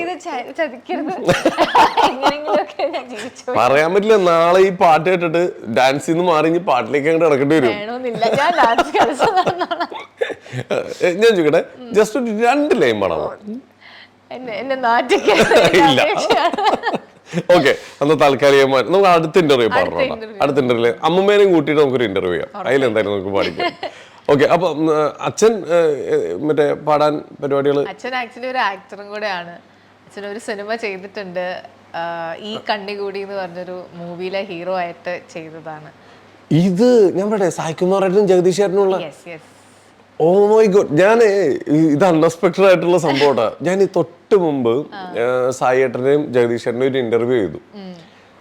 പറയാൻ പറ്റില്ല. നാളെ ഈ പാട്ട് കേട്ടിട്ട് ഡാൻസിൽ നിന്ന് മാറി ഇനി പാട്ടിലേക്ക് അങ്ങോട്ട് ഇറക്കേണ്ടി വരും. ഞാൻ ചോദിക്കട്ടെ, ജസ്റ്റ് ഒരു 2 ലൈൻ പാടാമോ? എന്നെ നാട്ടിൽ ഇല്ല, ഓക്കെ, അന്ന് താൽക്കാലികമായി നമുക്ക് അടുത്ത ഇന്റർവ്യൂ പറഞ്ഞോളാം. അടുത്ത ഇന്റർവ്യൂ അമ്മമ്മേനെയും കൂട്ടിയിട്ട് നമുക്കൊരു ഇന്റർവ്യൂ ചെയ്യാം. അതിലെന്തായാലും നമുക്ക് പാടിക്കാം. ഓക്കെ, അപ്പൊ അച്ഛൻ മറ്റേ പാടാൻ പരിപാടികൾ? അച്ഛൻ ആക്ച്വലി ഒരു ആക്ടറും കൂടെയാണ്. അച്ഛൻ ഒരു സിനിമ ചെയ്തിട്ടുണ്ട്, ഈ കണ്ണികൂടി എന്ന് പറഞ്ഞൊരു മൂവിയിലെ ഹീറോ ആയിട്ട് ചെയ്തതാണ്. ഇത് ഞാൻ പറയട്ടെ, സായികുമാറായിട്ടും ജഗദീഷ് ചേട്ടനുള്ള? Yes yes. Oh my god, ഞാൻ ഇത് അൺഎക്സ്പെക്ടഡ് ആയിട്ടുള്ള സംഭവമാ. ഞാൻ ഈ തൊട്ട് മുമ്പ് സായി ഏട്ടനെയും ജഗദീഷ് ചേട്ടനെയും ഒരു ഇന്റർവ്യൂ ചെയ്തു.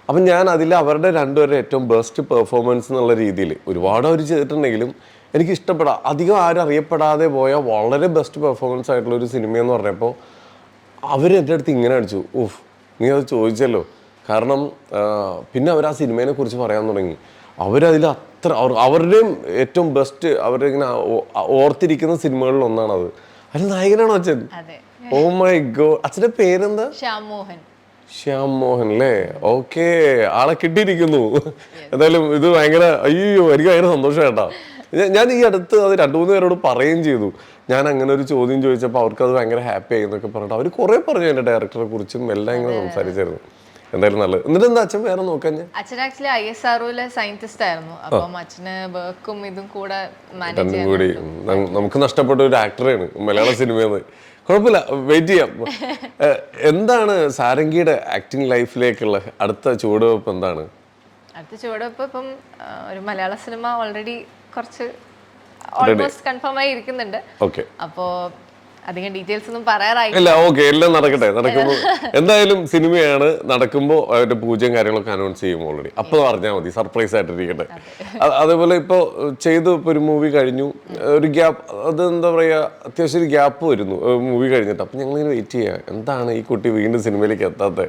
അപ്പം ഞാൻ അതിൽ അവരുടെ രണ്ടുപേരുടെ ഏറ്റവും ബെസ്റ്റ് പെർഫോമൻസ് എന്നുള്ള രീതിയിൽ ഒരുപാട് അവർ ചെയ്തിട്ടുണ്ടെങ്കിലും എനിക്ക് ഇഷ്ടപ്പെടാം, അധികം ആരും അറിയപ്പെടാതെ പോയ വളരെ ബെസ്റ്റ് പെർഫോമൻസ് ആയിട്ടുള്ള ഒരു സിനിമയെന്ന് പറഞ്ഞപ്പോൾ അവർ എൻ്റെ അടുത്ത് ഇങ്ങനെ അടിച്ചു, ഓഫ് നീ അത് ചോദിച്ചല്ലോ. കാരണം പിന്നെ അവർ ആ സിനിമയെ കുറിച്ച് പറയാൻ തുടങ്ങി. അവരതിൽ അത്ര അവരുടെയും ഏറ്റവും ബെസ്റ്റ് അവരിങ്ങനെ ഓർത്തിരിക്കുന്ന സിനിമകളിൽ ഒന്നാണത്. അതിൽ നായകനാണോ അച്ഛൻ? Oh my god. അച്ഛൻ്റെ പേരെന്താ? ശ്യാം മോഹൻ അല്ലേ? ഓക്കെ, ആളെ കിട്ടിയിരിക്കുന്നു. എന്തായാലും ഇത് ഭയങ്കര, അയ്യോ എനിക്ക് ഭയങ്കര സന്തോഷം കേട്ടാ. ഞാൻ ഈ അടുത്ത് അത് 2-3 പേരോട് പറയുകയും ചെയ്തു. ഞാൻ അങ്ങനെ ഒരു ചോദ്യം ചോദിച്ചപ്പോൾ അവർക്ക് അത് ഭയങ്കര ഹാപ്പി ആയി എന്നൊക്കെ പറഞ്ഞിട്ട് അവർ കുറേ പറഞ്ഞു എൻ്റെ ഡയറക്ടറെ കുറിച്ചും എല്ലാം ഇങ്ങനെ സംസാരിച്ചായിരുന്നു. എന്തായാലും നല്ലത്. എന്നിട്ട് എന്താ അച്ഛൻ വേറെ നോക്കാൻ? അച്ഛൻ ആക്ച്വലി ISROയിലെ സയന്റിസ്റ്റ് ആയിരുന്നു. അപ്പം അച്ഛന് വർക്കും ഇതും കൂടെ മാനേജ് കൂടി നമുക്ക് നഷ്ടപ്പെട്ട ഒരു ആക്ടറാണ് മലയാള സിനിമയെന്ന്. കുഴപ്പമില്ല, വെയിറ്റ് ചെയ്യാം. എന്താണ് സാരംഗിയുടെ ആക്ടിങ് ലൈഫിലേക്കുള്ള അടുത്ത ചുവടുവെപ്പ് എന്താണ്? അടുത്ത ചുവടുവെപ്പ് ഇപ്പം ഒരു മലയാള സിനിമ ഓൾറെഡി കുറച്ച് ഓൾമോസ്റ്റ് കൺഫേം ആയി ഇരിക്കുന്നുണ്ട്. ഓക്കെ, അപ്പോ അധികം ഡീറ്റെയിൽസ് ഒന്നും പറയാറായില്ല. ഇല്ല, ഓക്കെ, എല്ലാം നടക്കട്ടെ. നടക്കുമ്പോൾ എന്തായാലും സിനിമയാണ്, നടക്കുമ്പോൾ അവരുടെ പൂജയും കാര്യങ്ങളൊക്കെ അനൗൺസ് ചെയ്യും ഓൾറെഡി. അപ്പോൾ അറിഞ്ഞാൽ മതി, സർപ്രൈസ് ആയിട്ടിരിക്കട്ടെ. അതേപോലെ ഇപ്പോൾ ചെയ്തു, ഇപ്പോൾ ഒരു മൂവി കഴിഞ്ഞു, ഒരു ഗ്യാപ്പ്, അത് എന്താ പറയുക, അത്യാവശ്യം ഒരു ഗ്യാപ്പ് വരുന്നു മൂവി കഴിഞ്ഞിട്ട്. അപ്പം ഞങ്ങളിങ്ങനെ വെയിറ്റ് ചെയ്യുക, എന്താണ് ഈ കുട്ടി വീണ്ടും സിനിമയിലേക്ക് എത്താത്തത്.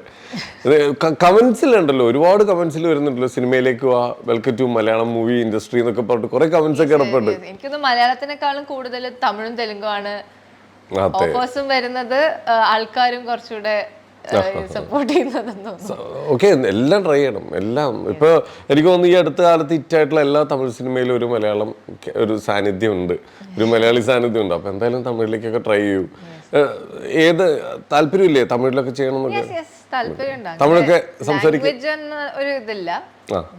കമൻസിലുണ്ടല്ലോ, ഒരുപാട് കമൻസിൽ വരുന്നുണ്ടല്ലോ, സിനിമയിലേക്ക് വാ, welcome to Malayalam movie industry എന്നൊക്കെ പറഞ്ഞിട്ട് കുറേ കമൻസ് ഒക്കെ ഇടപെട്ട്. എനിക്കൊന്ന് മലയാളത്തിനേക്കാളും കൂടുതൽ തമിഴും തെലുങ്കും ആണ് ഓഫേഴ്സും വരുന്നത്. ആൾക്കാരും കുറച്ചുകൂടെ സപ്പോർട്ട് ചെയ്യുന്നതെന്ന് തോന്നുന്നു. ഓക്കെ, എല്ലാം ട്രൈ ചെയ്യണം, എല്ലാം. ഇപ്പോൾ എനിക്ക് തോന്നുന്നു ഈ അടുത്ത കാലത്ത് ഹിറ്റായിട്ടുള്ള എല്ലാ തമിഴ് സിനിമയിലും ഒരു മലയാളം ഒരു സാന്നിധ്യം ഉണ്ട്, ഒരു മലയാളി സാന്നിധ്യം ഉണ്ട്. അപ്പോൾ എന്തായാലും തമിഴിലേക്കൊക്കെ ട്രൈ ചെയ്യൂ. ഏത് താല്പര്യമില്ലേ തമിഴിലൊക്കെ ചെയ്യണമെന്നൊക്കെ? തമിഴൊക്കെ സംസാരിക്കാൻ ഒരു ഇതില്ല,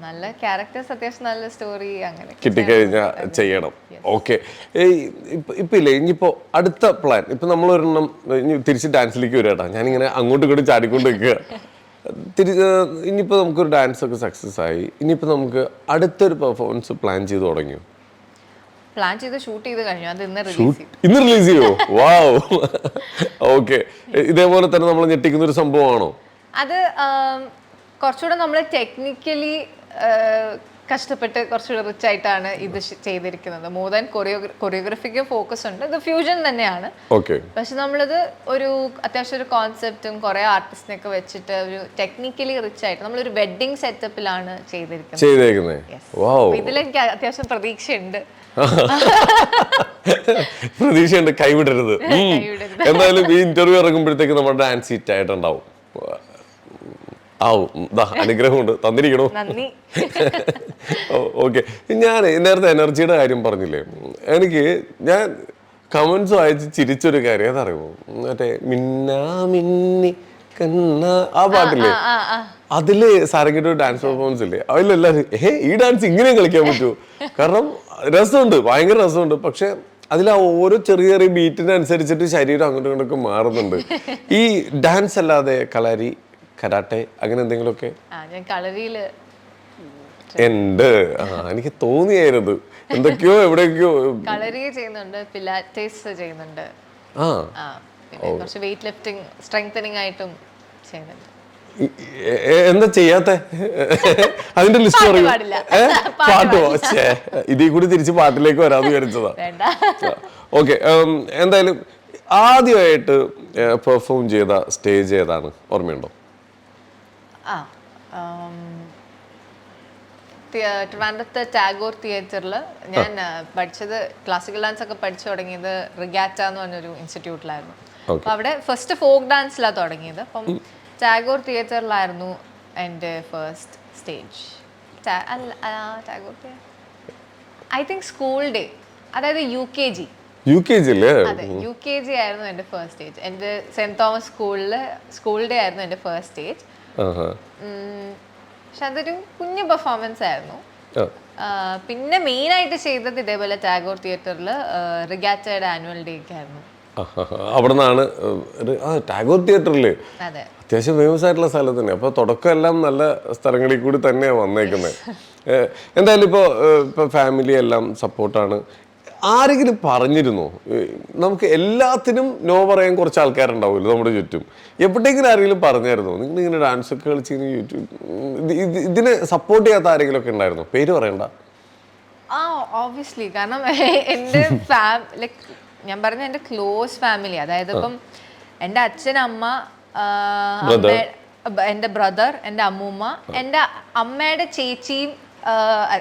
നല്ല ക്യാരക്ടേഴ്സ്, അത്യാവശ്യം നല്ല സ്റ്റോറി അങ്ങനെ കിട്ടിക്കഴിഞ്ഞാൽ ചെയ്യണം. ഓക്കെ, ഇപ്പൊ ഇല്ലേ, ഇനിയിപ്പോ അടുത്ത പ്ലാൻ, ഇപ്പൊ നമ്മൾ ഒരെണ്ണം തിരിച്ച് ഡാൻസിലേക്ക് വരും കേട്ടോ. ഞാനിങ്ങനെ അങ്ങോട്ടും ഇങ്ങോട്ടും ചാടിക്കൊണ്ട് നിൽക്കുക. ഇനിയിപ്പോ നമുക്കൊരു ഡാൻസ് ഒക്കെ സക്സസ് ആയി, ഇനിയിപ്പോ നമുക്ക് അടുത്തൊരു പെർഫോമൻസ് പ്ലാൻ ചെയ്ത് തുടങ്ങിയോ? പ്ലാൻ ചെയ്ത് ഷൂട്ട് ചെയ്ത് കഴിഞ്ഞു, അത് ഇന്ന് റിലീസ് ചെയ്യോ? വാവ്, ഓക്കെ. ഇതേപോലെ തന്നെ നമ്മൾ ഞെട്ടിക്കുന്ന ഒരു സംഭവമാണോ അത്? കുറച്ചുകൂടെ നമ്മൾ ടെക്നിക്കലി കഷ്ടപ്പെട്ട് കുറച്ചുകൂടെ റിച്ച് ആയിട്ടാണ് ഇത് ചെയ്തിരിക്കുന്നത്. മോർ ദാൻ കൊറിയോഗ്രഫിക്കും ഫോക്കസ് ഉണ്ട്. ഇത് ഫ്യൂഷൻ തന്നെയാണ്, പക്ഷെ നമ്മളിത് ഒരു അത്യാവശ്യം ഒരു കോൺസെപ്റ്റും കുറെ ആർട്ടിസ്റ്റിനൊക്കെ വെച്ചിട്ട് ഒരു ടെക്നിക്കലി റിച്ച് ആയിട്ട് നമ്മളൊരു വെഡിങ് സെറ്റപ്പിലാണ് ചെയ്തിരിക്കുന്നത്. ഇതിലെനിക്ക് അത്യാവശ്യം പ്രതീക്ഷയുണ്ട്. പ്രതീക്ഷയുണ്ട്, കൈവിടരുത്. എന്തായാലും ഈ ഇന്റർവ്യൂ ഇറങ്ങുമ്പോഴത്തേക്ക് നമ്മുടെ ഡാൻസ് ഹിറ്റ് ആയിട്ടുണ്ടാവും. അനുഗ്രഹമുണ്ട്, തന്നിരിക്കണോ? ഓക്കെ. ഞാൻ നേരത്തെ എനർജിയുടെ കാര്യം പറഞ്ഞില്ലേ, ഞാൻ കമന്റ്സ് വായിച്ച് ചിരിച്ചൊരു കാര്യം അതറിയുമോ? മറ്റേ മിന്നാ മിന്നി കണ്ണ ആ പാട്ടില്ലേ, അതില് സാരംഗിയുടെ ഡാൻസ് പെർഫോമൻസ് ഇല്ലേ, അതിലെല്ലാവരും ഈ ഡാൻസ് ഇങ്ങനെ കളിക്കാൻ പറ്റുമോ? കാരണം രസമുണ്ട്, ഭയങ്കര രസമുണ്ട്. പക്ഷെ അതിൽ ആ ഓരോ ചെറിയ ചെറിയ ബീറ്റിനനുസരിച്ചിട്ട് ശരീരം അങ്ങോട്ടും ഇങ്ങോട്ടൊക്കെ മാറുന്നുണ്ട്. ഈ ഡാൻസ് അല്ലാതെ കളരി, കരാട്ടെ അങ്ങനെ എന്തെങ്കിലുമൊക്കെ ഉണ്ട്? എനിക്ക് തോന്നിയായിരുന്നു എന്തൊക്കെയോ എവിടെയൊക്കെയോ. കളരി ചെയ്യുന്നുണ്ട്, പിലാറ്റീസ് ചെയ്യുന്നുണ്ട്, കുറച്ച് വെയിറ്റ് ലിഫ്റ്റിംഗ് സ്ട്രെങ്തനിങ് ആയിട്ടും ചെയ്യുന്നുണ്ട്. എന്താ ചെയ്യാത്ത? അതിന്റെ ലിസ്റ്റ് പറയൂ. പാട്ടോ? ഇതിൽ കൂടി തിരിച്ച് പാട്ടിലേക്ക് വരാന്ന് വിചാരിച്ചതാ. ഓക്കെ, എന്തായാലും ആദ്യമായിട്ട് പെർഫോം ചെയ്ത സ്റ്റേജ് ഏതാണ്, ഓർമ്മയുണ്ടോ? ട്രിവാൻഡ്രത്തെ ടാഗോർ തിയേറ്ററിൽ ഞാൻ പഠിച്ചത്, ക്ലാസിക്കൽ ഡാൻസ് ഒക്കെ പഠിച്ചു തുടങ്ങിയത് റിഗാറ്റ എന്ന് പറഞ്ഞൊരു ഇൻസ്റ്റിറ്റ്യൂട്ടിലായിരുന്നു. അപ്പൊ അവിടെ ഫസ്റ്റ് ഫോക്ക് ഡാൻസിലാണ് തുടങ്ങിയത്. അപ്പം ടാഗോർ തിയേറ്ററിലായിരുന്നു എൻ്റെ first stage. Tagore I think school day, അതായത് UKG UKG അല്ലേ? അതെ, UKG ആയിരുന്നു എൻ്റെ ഫസ്റ്റ് സ്റ്റേജ്. എൻ്റെ സെന്റ് തോമസ് സ്കൂൾ ഡേ ആയിരുന്നു എൻ്റെ ഫസ്റ്റ് സ്റ്റേജ്. പക്ഷെ അതൊരു കുഞ്ഞു പെർഫോമൻസ് ആയിരുന്നു. പിന്നെ മെയിൻ ആയിട്ട് ചെയ്തത് ഇതേപോലെ ടാഗോർ തിയേറ്ററിൽ റിഗാറ്റയുടെ ആനുവൽ ഡേ ഒക്കെ ആയിരുന്നു. അവിടെ നിന്നാണ് ടാഗോർ തിയേറ്ററില് അതെ, അത്യാവശ്യം ഫേമസ് ആയിട്ടുള്ള സ്ഥലത്ത് തന്നെ. അപ്പോൾ തുടക്കം എല്ലാം നല്ല സ്ഥലങ്ങളിൽ കൂടി തന്നെയാണ് വന്നേക്കുന്നത്. എന്തായാലും ഇപ്പോൾ ഫാമിലി എല്ലാം സപ്പോർട്ടാണ്. ആരെങ്കിലും പറഞ്ഞിരുന്നോ നമുക്ക് എല്ലാത്തിനും നോ പറയാൻ കുറച്ച് ആൾക്കാരുണ്ടാവുമല്ലോ നമ്മുടെ ചുറ്റും? എവിടെയെങ്കിലും ആരെങ്കിലും പറഞ്ഞായിരുന്നോ നിങ്ങൾ ഇങ്ങനെ ഡാൻസ് ഒക്കെ കളിച്ച് യൂട്യൂബ് ഇതിനെ സപ്പോർട്ട് ചെയ്യാത്ത ആരെങ്കിലും ഒക്കെ ഉണ്ടായിരുന്നോ? പേര് പറയണ്ട. ഓബ്വിയസ്ലി. കാരണം എൻ്റെ ലൈക്ക് ഞാൻ പറഞ്ഞ എൻ്റെ ക്ലോസ് ഫാമിലി, അതായത് ഇപ്പം എൻ്റെ അച്ഛൻ, അമ്മ, എൻ്റെ ബ്രദർ, എൻ്റെ അമ്മൂമ്മ, എൻ്റെ അമ്മയുടെ ചേച്ചിയും,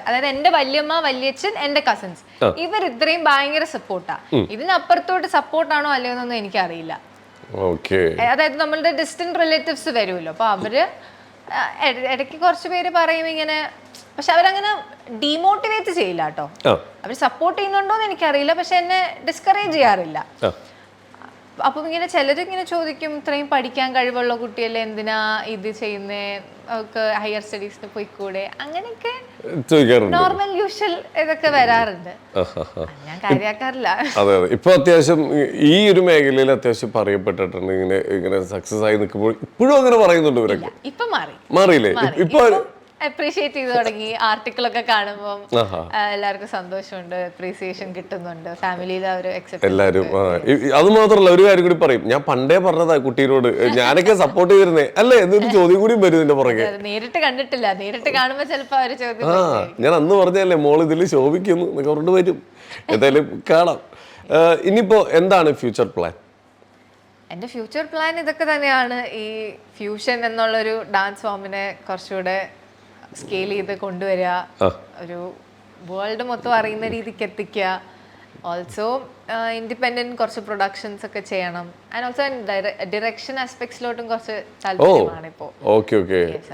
അതായത് എൻ്റെ വല്യമ്മ, വല്യച്ഛൻ, എൻ്റെ കസിൻസ്, ഇവർ ഇത്രയും ഭയങ്കര സപ്പോർട്ടാ. ഇതിനപ്പുറത്തോട്ട് സപ്പോർട്ടാണോ അല്ലയോ എന്നൊന്നും എനിക്കറിയില്ല. അതായത് നമ്മളുടെ ഡിസ്റ്റന്റ് റിലേറ്റീവ്സ് വരുമല്ലോ, അപ്പൊ അവര് ഇടയ്ക്ക് കുറച്ച് പേര് പറയും ഇങ്ങനെ, പക്ഷെ അവരങ്ങനെ ഡീമോട്ടിവേറ്റ് ചെയ്യില്ല കേട്ടോ. അവർ സപ്പോർട്ട് ചെയ്യുന്നുണ്ടോന്ന് എനിക്കറിയില്ല, പക്ഷെ എന്നെ ഡിസ്കറേജ് ചെയ്യാറില്ല. അപ്പം ഇങ്ങനെ ചിലരിങ്ങനെ ചോദിക്കും, ഇത്രയും പഠിക്കാൻ കഴിവുള്ള കുട്ടിയല്ലേ, എന്തിനാ ഇത് ചെയ്യുന്നേ, ഒക്കെ ഹയർ സ്റ്റഡീസിന് പോയിക്കൂടെ, അങ്ങനെയൊക്കെ നോർമൽ യൂഷ്വൽ ഇതൊക്കെ വരാറുണ്ട്. ഞാൻ കാര്യാക്കാറില്ല. അതെ അതെ, ഇപ്പൊ അത്യാവശ്യം ഈ ഒരു മേഖലയിൽ അത്യാവശ്യം പറയപ്പെട്ടിട്ടുണ്ട്. ഇങ്ങനെ സക്സസ് ആയി നിൽക്കുമ്പോൾ ഇപ്പോഴും അങ്ങനെ പറയുന്നുണ്ട് ഇവരൊക്കെ. ഇപ്പൊ മാറിയില്ലേ? ഇപ്പൊ അപ്രീഷിയേറ്റ് ചെയ്ത് തുടങ്ങി. ആർട്ടിക്കിൾ ഒക്കെ കാണുമ്പോൾ എല്ലാവർക്കും സന്തോഷമുണ്ട്, അപ്രീസിയേഷൻ കിട്ടുന്നുണ്ട്, ഫാമിലിയിൽ അവർ എല്ലാവരും. അത് മാത്രമല്ല, ഒരു കാര്യം കൂടി പറയും, ഞാൻ പണ്ടേ പറഞ്ഞതാ കുട്ടീനോട്, ഞാനൊക്കെ സപ്പോർട്ട് ചെയ്തിരുന്നേ അല്ലേ എന്നൊരു ചോദ്യം കൂടി വരും ഇതിന്റെ പുറകെ. നേരിട്ട് കണ്ടിട്ടില്ല, നേരിട്ട് കാണുമ്പോൾ ചിലപ്പോൾ അവര് ചോദ്യം, ഞാൻ അന്ന് പറഞ്ഞല്ലേ മോൾ ഇതിൽ ശോഭിക്കുന്നു എന്നൊക്കെ പറഞ്ഞിട്ട് വരും. എന്തായാലും കാണാം. ഇനിയിപ്പോ എന്താണ് ഫ്യൂച്ചർ പ്ലാൻ? എൻ്റെ ഫ്യൂച്ചർ പ്ലാൻ ഇതൊക്കെ തന്നെയാണ്. ഈ ഫ്യൂഷൻ എന്നുള്ളൊരു ഡാൻസ് ഫോമിനെ കുറച്ചുകൂടെ സ്കെയിൽ ചെയ്ത് കൊണ്ടുവരിക, ഒരു വേൾഡ് മൊത്തം അറിയുന്ന രീതിക്ക് എത്തിക്കുക. ഓൾസോ ഇൻഡിപെൻഡൻറ്റ് കുറച്ച് പ്രൊഡക്ഷൻസ് ഒക്കെ ചെയ്യണം. ആൻഡ് ഓൾസോ ഡിറക്ഷൻ ആസ്പെക്ട്സിലോട്ടും കുറച്ച് താല്പര്യമാണ് ഇപ്പോൾ.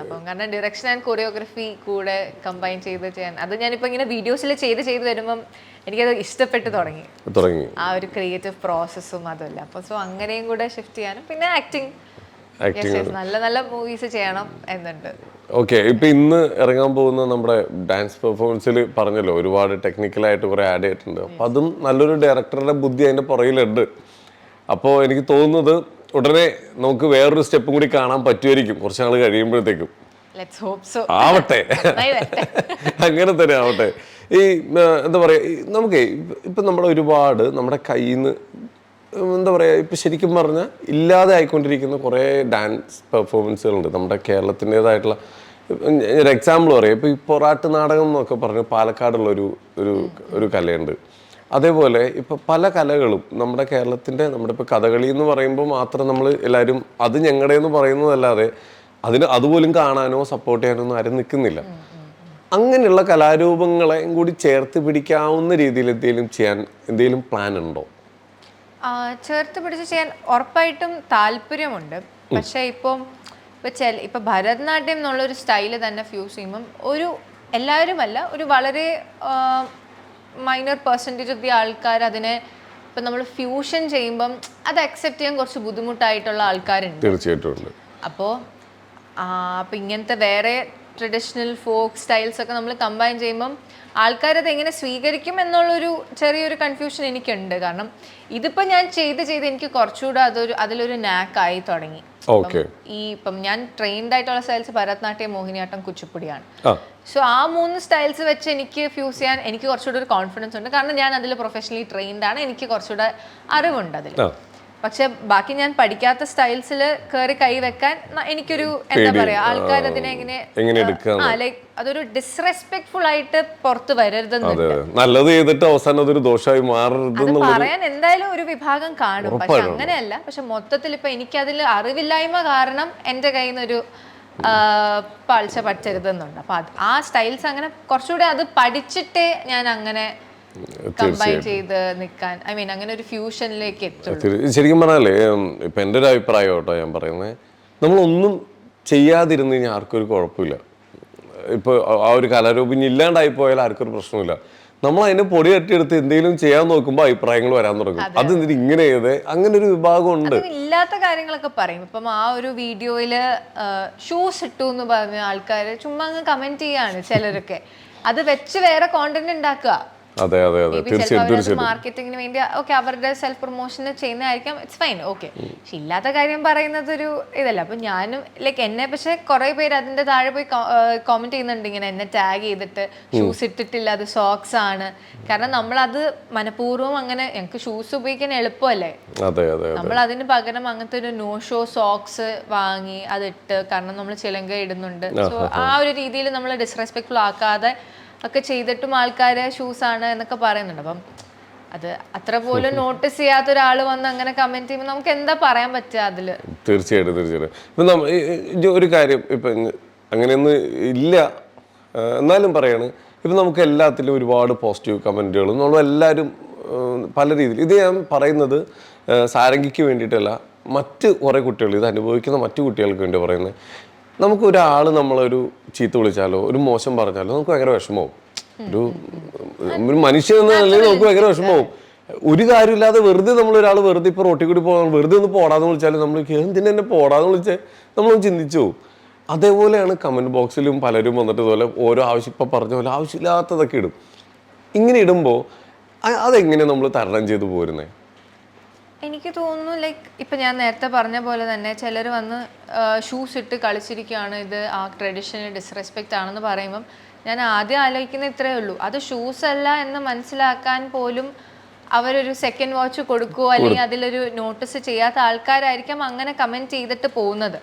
അപ്പം കാരണം ഡിറക്ഷൻ ആൻഡ് കൊറിയോഗ്രഫി കൂടെ കമ്പൈൻ ചെയ്ത് ചെയ്യാൻ, അത് ഞാനിപ്പോൾ ഇങ്ങനെ വീഡിയോസിൽ ചെയ്ത് വരുമ്പം എനിക്കത് ഇഷ്ടപ്പെട്ട് തുടങ്ങി ആ ഒരു ക്രിയേറ്റീവ് പ്രോസസ്സും അതല്ല. അപ്പോൾ സോ അങ്ങനെയും കൂടെ ഷിഫ്റ്റ് ചെയ്യാനും, പിന്നെ ആക്ടിങ്, നല്ല നല്ല മൂവീസ് ചെയ്യണം എന്നുണ്ട്. ഓക്കെ, ഇപ്പൊ ഇന്ന് ഇറങ്ങാൻ പോകുന്ന നമ്മുടെ ഡാൻസ് പെർഫോമൻസിൽ പറഞ്ഞല്ലോ ഒരുപാട് ടെക്നിക്കലായിട്ട് കുറെ ആഡ് ചെയ്തിട്ടുണ്ട്. അപ്പൊ അതും നല്ലൊരു ഡയറക്ടറുടെ ബുദ്ധി അതിന്റെ പുറകിലുണ്ട്. അപ്പോൾ എനിക്ക് തോന്നുന്നത് ഉടനെ നമുക്ക് വേറൊരു സ്റ്റെപ്പും കൂടി കാണാൻ പറ്റുമായിരിക്കും കുറച്ച് നാൾ കഴിയുമ്പോഴത്തേക്കും. ആവട്ടെ, അങ്ങനെ തന്നെ ആവട്ടെ. ഈ എന്താ പറയാ, നമുക്ക് ഇപ്പൊ നമ്മുടെ ഒരുപാട് നമ്മുടെ കയ്യിൽ നിന്ന് എന്താ പറയുക, ഇപ്പം ശരിക്കും പറഞ്ഞാൽ ഇല്ലാതെ ആയിക്കൊണ്ടിരിക്കുന്ന കുറേ ഡാൻസ് പെർഫോമൻസുകളുണ്ട് നമ്മുടെ കേരളത്തിൻ്റെതായിട്ടുള്ള. ഒരു എക്സാമ്പിൾ പറയാം, ഇപ്പോൾ ഈ പൊറാട്ട് നാടകം എന്നൊക്കെ പറഞ്ഞ് പാലക്കാടുള്ള ഒരു കലയുണ്ട്. അതേപോലെ ഇപ്പോൾ പല കലകളും നമ്മുടെ കേരളത്തിൻ്റെ, നമ്മുടെ ഇപ്പോൾ കഥകളി എന്ന് പറയുമ്പോൾ മാത്രം നമ്മൾ എല്ലാവരും അത് ഞങ്ങളുടെ എന്ന് പറയുന്നതല്ലാതെ അതുപോലും കാണാനോ സപ്പോർട്ട് ചെയ്യാനോ ഒന്നും ആരും നിൽക്കുന്നില്ല. അങ്ങനെയുള്ള കലാരൂപങ്ങളെ കൂടി ചേർത്ത് പിടിക്കാവുന്ന രീതിയിൽ എന്തെങ്കിലും പ്ലാൻ ഉണ്ടോ? ചേർത്ത് പിടിച്ച് ചെയ്യാൻ ഉറപ്പായിട്ടും താല്പര്യമുണ്ട്. പക്ഷെ ഇപ്പം ഭരതനാട്യം എന്നുള്ളൊരു സ്റ്റൈല് തന്നെ ഫ്യൂസ് ചെയ്യുമ്പം എല്ലാവരുമല്ല, ഒരു വളരെ മൈനർ പെർസെൻറ്റേജ് ഓഫ് ദി ആൾക്കാർ അതിനെ ഇപ്പം നമ്മൾ ഫ്യൂഷൻ ചെയ്യുമ്പം അത് അക്സെപ്റ്റ് ചെയ്യാൻ കുറച്ച് ബുദ്ധിമുട്ടായിട്ടുള്ള ആൾക്കാരുണ്ട്. തീർച്ചയായിട്ടും. അപ്പോൾ ഇങ്ങനത്തെ വേറെ ട്രഡീഷണൽ ഫോക്ക് സ്റ്റൈൽസ് ഒക്കെ നമ്മൾ കമ്പൈൻ ചെയ്യുമ്പം ആൾക്കാരത് എങ്ങനെ സ്വീകരിക്കും എന്നുള്ളൊരു ചെറിയൊരു കൺഫ്യൂഷൻ എനിക്കുണ്ട്. കാരണം ഇതിപ്പോൾ ഞാൻ ചെയ്ത് എനിക്ക് കുറച്ചുകൂടെ അതിലൊരു നാക്കായി തുടങ്ങി. ഇപ്പം ഞാൻ ട്രെയിൻഡ് ആയിട്ടുള്ള സ്റ്റൈൽസ് ഭരതനാട്യം, മോഹിനിയാട്ടം, കുച്ചിപ്പുടിയാണ്. സോ ആ 3 സ്റ്റൈൽസ് വെച്ച് എനിക്ക് ഫ്യൂസ് ചെയ്യാൻ എനിക്ക് കുറച്ചുകൂടെ ഒരു കോൺഫിഡൻസ് ഉണ്ട്. കാരണം ഞാൻ അതിൽ പ്രൊഫഷണലി ട്രെയിൻഡ് ആണ്, എനിക്ക് കുറച്ചുകൂടെ അറിവുണ്ട് അതിൽ. പക്ഷെ ബാക്കി ഞാൻ പഠിക്കാത്ത സ്റ്റൈൽസിൽ കയറി കൈവെക്കാൻ എനിക്കൊരു എന്താ പറയാ, ആൾക്കാർ അതിനെ ലൈക്ക് അതൊരു ഡിസ്റെസ്പെക്ട്ഫുൾ ആയിട്ട് പുറത്ത് വരരുതെന്നുണ്ട്. നല്ലത് ചെയ്തിട്ട് അവസാനം അതൊരു ദോഷമായി മാറരുത് പറയാൻ എന്തായാലും ഒരു വിഭാഗം കാണും. പക്ഷെ അങ്ങനെയല്ല. പക്ഷെ മൊത്തത്തിൽ ഇപ്പൊ എനിക്കതിൽ അറിവില്ലായ്മ കാരണം എന്റെ കയ്യിൽ നിന്നൊരു പാഴ്ച പറ്റരുതെന്നുണ്ട്. അപ്പൊ ആ സ്റ്റൈൽസ് അങ്ങനെ കുറച്ചുകൂടെ അത് പഠിച്ചിട്ടേ ഞാൻ അങ്ങനെ കമ്പൈൻ ചെയ്ത് നിൽക്കാൻ, അങ്ങനെ ഒരു ഫ്യൂഷനിലേക്ക് എത്തുള്ളൂ. ശരിക്കും പറഞ്ഞാലേ ഇപ്പൊ എൻ്റെ ഒരു അഭിപ്രായം കേട്ടോ ഞാൻ പറയുന്നത്, നമ്മളൊന്നും ചെയ്യാതിരുന്ന് കഴിഞ്ഞാൽ ആർക്കും ഒരു കുഴപ്പമില്ല. ഇപ്പോൾ ആ ഒരു കലാരൂപം ഇല്ലാണ്ടായി പോയാൽ ആർക്കൊരു പ്രശ്നമില്ല. നമ്മൾ അതിനെ പൊടി തട്ടിയെടുത്ത് എന്തെങ്കിലും ചെയ്യാൻ നോക്കുമ്പോൾ അഭിപ്രായങ്ങൾ വരാൻ തുടങ്ങും. അത് എന്തിന് ഇങ്ങനെ ചെയ്തേ, അങ്ങനെ ഒരു വിഭാഗം ഉണ്ട്. ഇല്ലാത്ത കാര്യങ്ങളൊക്കെ പറയും. ഇപ്പം ആ ഒരു വീഡിയോയില് ഷൂസ് ഇട്ടു എന്ന് പറഞ്ഞ ആൾക്കാര് ചുമ്മാ അങ്ങ് കമന്റ് ചെയ്യാണ് ചിലരൊക്കെ. അത് വെച്ച് വേറെ കോണ്ടന്റ് ഉണ്ടാക്കുക. അതെ അതെ അതെ, തീർച്ചയായിട്ടും മാർക്കറ്റിംഗിന് വേണ്ടി ഓക്കെ അവരുടെ സെൽഫ് പ്രൊമോഷന് ചെയ്യുന്നതായിരിക്കാം, ഇറ്റ്സ് ഫൈൻ, ഓക്കെ. പക്ഷെ ഇല്ലാത്ത കാര്യം പറയുന്നത് ഒരു ഇതല്ല. അപ്പൊ ഞാനും ലൈക്ക് എന്നെ, പക്ഷെ കുറെ പേര് അതിന്റെ താഴെ പോയി കോമെന്റ് ചെയ്യുന്നുണ്ട് ഇങ്ങനെ എന്നെ ടാഗ് ചെയ്തിട്ട് ഷൂസ് ഇട്ടിട്ടില്ല, അത് സോക്സ് ആണ്. കാരണം നമ്മളത് മനഃപൂർവ്വം അങ്ങനെ, ഞങ്ങൾക്ക് ഷൂസ് ഉപയോഗിക്കാൻ എളുപ്പമല്ലേ, നമ്മൾ അതിന് പകരം അങ്ങനത്തെ ഒരു നോ ഷോ സോക്സ് വാങ്ങി അതിട്ട്, കാരണം നമ്മൾ ചിലങ്ക ഇടുന്നുണ്ട്. സോ ആ ഒരു രീതിയിൽ നമ്മൾ ഡിസ്റെസ്പെക്ട്ഫുൾ ആക്കാതെ ഒക്കെ ചെയ്തിട്ടും ആൾക്കാര് ഷൂസ് ആണ് എന്നൊക്കെ പറയുന്നുണ്ട്. അപ്പം അത് അത്ര പോലും നോട്ടീസ് ചെയ്യാത്ത ഒരാൾ വന്ന് അങ്ങനെ കമന്റ് ചെയ്യുമ്പോൾ നമുക്ക് എന്താ പറയാൻ പറ്റുക അതില്? തീർച്ചയായിട്ടും. ഇപ്പൊ ഒരു കാര്യം ഇപ്പൊ അങ്ങനെയൊന്നും ഇല്ല, എന്നാലും പറയാണ്, ഇപ്പൊ നമുക്ക് എല്ലാത്തിലും ഒരുപാട് പോസിറ്റീവ് കമന്റുകളും നമ്മളെല്ലാവരും പല രീതിയിൽ. ഇത് ഞാൻ പറയുന്നത് സാരംഗിക്ക് വേണ്ടിയിട്ടല്ല, മറ്റ് കുറേ കുട്ടികൾ, ഇത് അനുഭവിക്കുന്ന മറ്റു കുട്ടികൾക്ക് വേണ്ടി പറയുന്നത്. നമുക്ക് ഒരാൾ നമ്മളൊരു ചീത്ത വിളിച്ചാലോ ഒരു മോശം പറഞ്ഞാലോ നമുക്ക് ഭയങ്കര വിഷമവും. ഒരു മനുഷ്യൻ എന്ന നിലയിൽ നമുക്ക് ഭയങ്കര വിഷമവും. ഒരു കാര്യമില്ലാതെ വെറുതെ നമ്മളൊരാൾ വെറുതെ ഇപ്പോൾ റോട്ടിൽ കൂടി പോകാൻ വെറുതെ ഒന്ന് പോടാന്ന് വിളിച്ചാലും നമ്മൾ എന്തിനെ എന്നെ പോടാന്ന് വിളിച്ചാൽ നമ്മളൊന്ന് ചിന്തിച്ചു പോകും. അതേപോലെയാണ് കമന്റ് ബോക്സിലും പലരും വന്നിട്ട് ഇതുപോലെ ഓരോ ആവശ്യം, ഇപ്പം പറഞ്ഞ പോലെ ആവശ്യമില്ലാത്തതൊക്കെ ഇടും. ഇങ്ങനെ ഇടുമ്പോൾ അതെങ്ങനെ നമ്മൾ തരണം ചെയ്ത് പോരുന്നേ? എനിക്ക് തോന്നുന്നു ലൈക്ക് ഇപ്പം ഞാൻ നേരത്തെ പറഞ്ഞ പോലെ തന്നെ ചിലർ വന്ന് ഷൂസ് ഇട്ട് കളിച്ചിരിക്കുകയാണ്, ഇത് ആ ട്രഡീഷണൽ ഡിസ്റെസ്പെക്റ്റ് ആണെന്ന് പറയുമ്പം ഞാൻ ആദ്യം ആലോചിക്കുന്നത് ഇത്രയേ ഉള്ളൂ, അത് ഷൂസ് അല്ല എന്ന് മനസ്സിലാക്കാൻ പോലും അവരൊരു സെക്കൻഡ് വാച്ച് കൊടുക്കുവോ അല്ലെങ്കിൽ അതിലൊരു നോട്ടീസ് ചെയ്യാത്ത ആൾക്കാരായിരിക്കാം അങ്ങനെ കമന്റ് ചെയ്തിട്ട് പോകുന്നത്.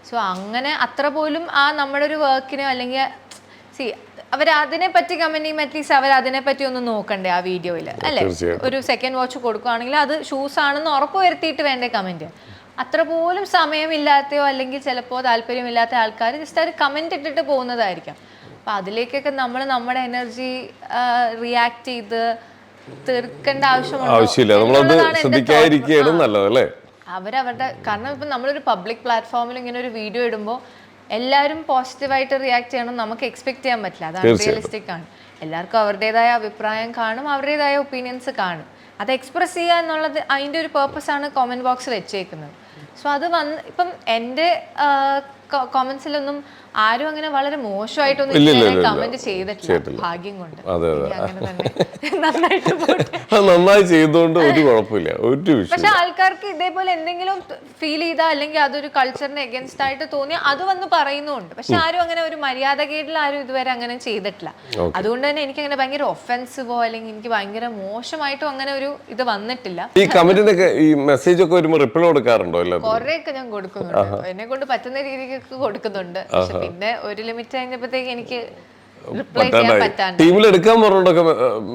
സോ അങ്ങനെ അത്ര പോലും ആ നമ്മുടെ ഒരു വർക്കിനോ അല്ലെങ്കിൽ അവരതിനെ പറ്റി കമന്റ് ചെയ്യുമ്പോൾ അറ്റ്ലീസ്റ്റ് അവർ അതിനെ പറ്റി ഒന്ന് നോക്കണ്ടേ ആ വീഡിയോയിൽ, അല്ലെ? ഒരു സെക്കൻഡ് വാച്ച് കൊടുക്കുകയാണെങ്കിൽ അത് ഷൂസ് ആണെന്ന് ഉറപ്പ് വരുത്തിയിട്ട് വേണ്ടേ കമന്റ്? അത്ര പോലും സമയമില്ലാത്തയോ അല്ലെങ്കിൽ ചിലപ്പോൾ താല്പര്യമില്ലാത്ത ആൾക്കാർ ജസ്റ്റ് അവർ കമന്റ് ഇട്ടിട്ട് പോകുന്നതായിരിക്കാം. അപ്പൊ അതിലേക്കൊക്കെ നമ്മൾ നമ്മുടെ എനർജി റിയാക്ട് ചെയ്ത് തീർക്കേണ്ട ആവശ്യമില്ല. അവരവരുടെ, കാരണം ഇപ്പൊ നമ്മളൊരു പബ്ലിക് പ്ലാറ്റ്ഫോമിൽ ഇങ്ങനെ ഒരു വീഡിയോ ഇടുമ്പോൾ എല്ലാവരും പോസിറ്റീവായിട്ട് റിയാക്ട് ചെയ്യണം നമുക്ക് എക്സ്പെക്ട് ചെയ്യാൻ പറ്റില്ല. അത് അൺറിയലിസ്റ്റിക് ആണ്. എല്ലാവർക്കും അവരുടേതായ അഭിപ്രായം കാണും, അവരുടേതായ ഒപ്പീനിയൻസ് കാണും. അത് എക്സ്പ്രസ് ചെയ്യുക എന്നുള്ളത് അതിൻ്റെ ഒരു പേർപ്പസാണ് കോമന്റ് ബോക്സ് വെച്ചേക്കുന്നത്. സോ അത് ഇപ്പം എൻ്റെ കോമന്റ്സിലൊന്നും ആരും അങ്ങനെ വളരെ മോശമായിട്ടൊന്നും കമന്റ് ചെയ്തിട്ടില്ല, ഭാഗ്യം കൊണ്ട്. നന്നായി ചെയ്തോണ്ട് ഒരു കുഴപ്പമില്ല, ഒരു വിഷയം. പക്ഷെ ആൾക്കാർക്ക് ഇതേപോലെ എന്തെങ്കിലും ഫീൽ ചെയ്താൽ അല്ലെങ്കിൽ അതൊരു കൾച്ചറിന് എഗൻസ്റ്റ് ആയിട്ട് തോന്നിയാൽ അത് വന്ന് പറയുന്നുണ്ട്. പക്ഷെ ആരും അങ്ങനെ ഒരു മര്യാദകേടിൽ ആരും ഇതുവരെ അങ്ങനെ ചെയ്തിട്ടില്ല. അതുകൊണ്ട് തന്നെ എനിക്ക് അങ്ങനെ ഭയങ്കര ഒഫെൻസിവോ അല്ലെങ്കിൽ എനിക്ക് ഭയങ്കര മോശമായിട്ടോ അങ്ങനെ ഒരു ഇത് വന്നിട്ടില്ല. ഈ കമന്റിനൊക്കെ ഈ മെസ്സേജ് ഒക്കെ വരുമ്പോൾ റിപ്ലൈ കൊടുക്കാറുണ്ടോ? കുറെയൊക്കെ ഞാൻ കൊടുക്കുന്നുണ്ട്, എന്നെ കൊണ്ട് പറ്റുന്ന രീതിക്കൊക്കെ കൊടുക്കുന്നുണ്ട്. പക്ഷെ പിന്നെ ഒരു ലിമിറ്റ് കഴിഞ്ഞപ്പോഴത്തേക്ക് എനിക്ക് റിപ്ലൈ ചെയ്യാൻ പറ്റാണ്ട്. ടീമിൽ എടുക്കാൻ പറഞ്ഞോണ്ടൊക്കെ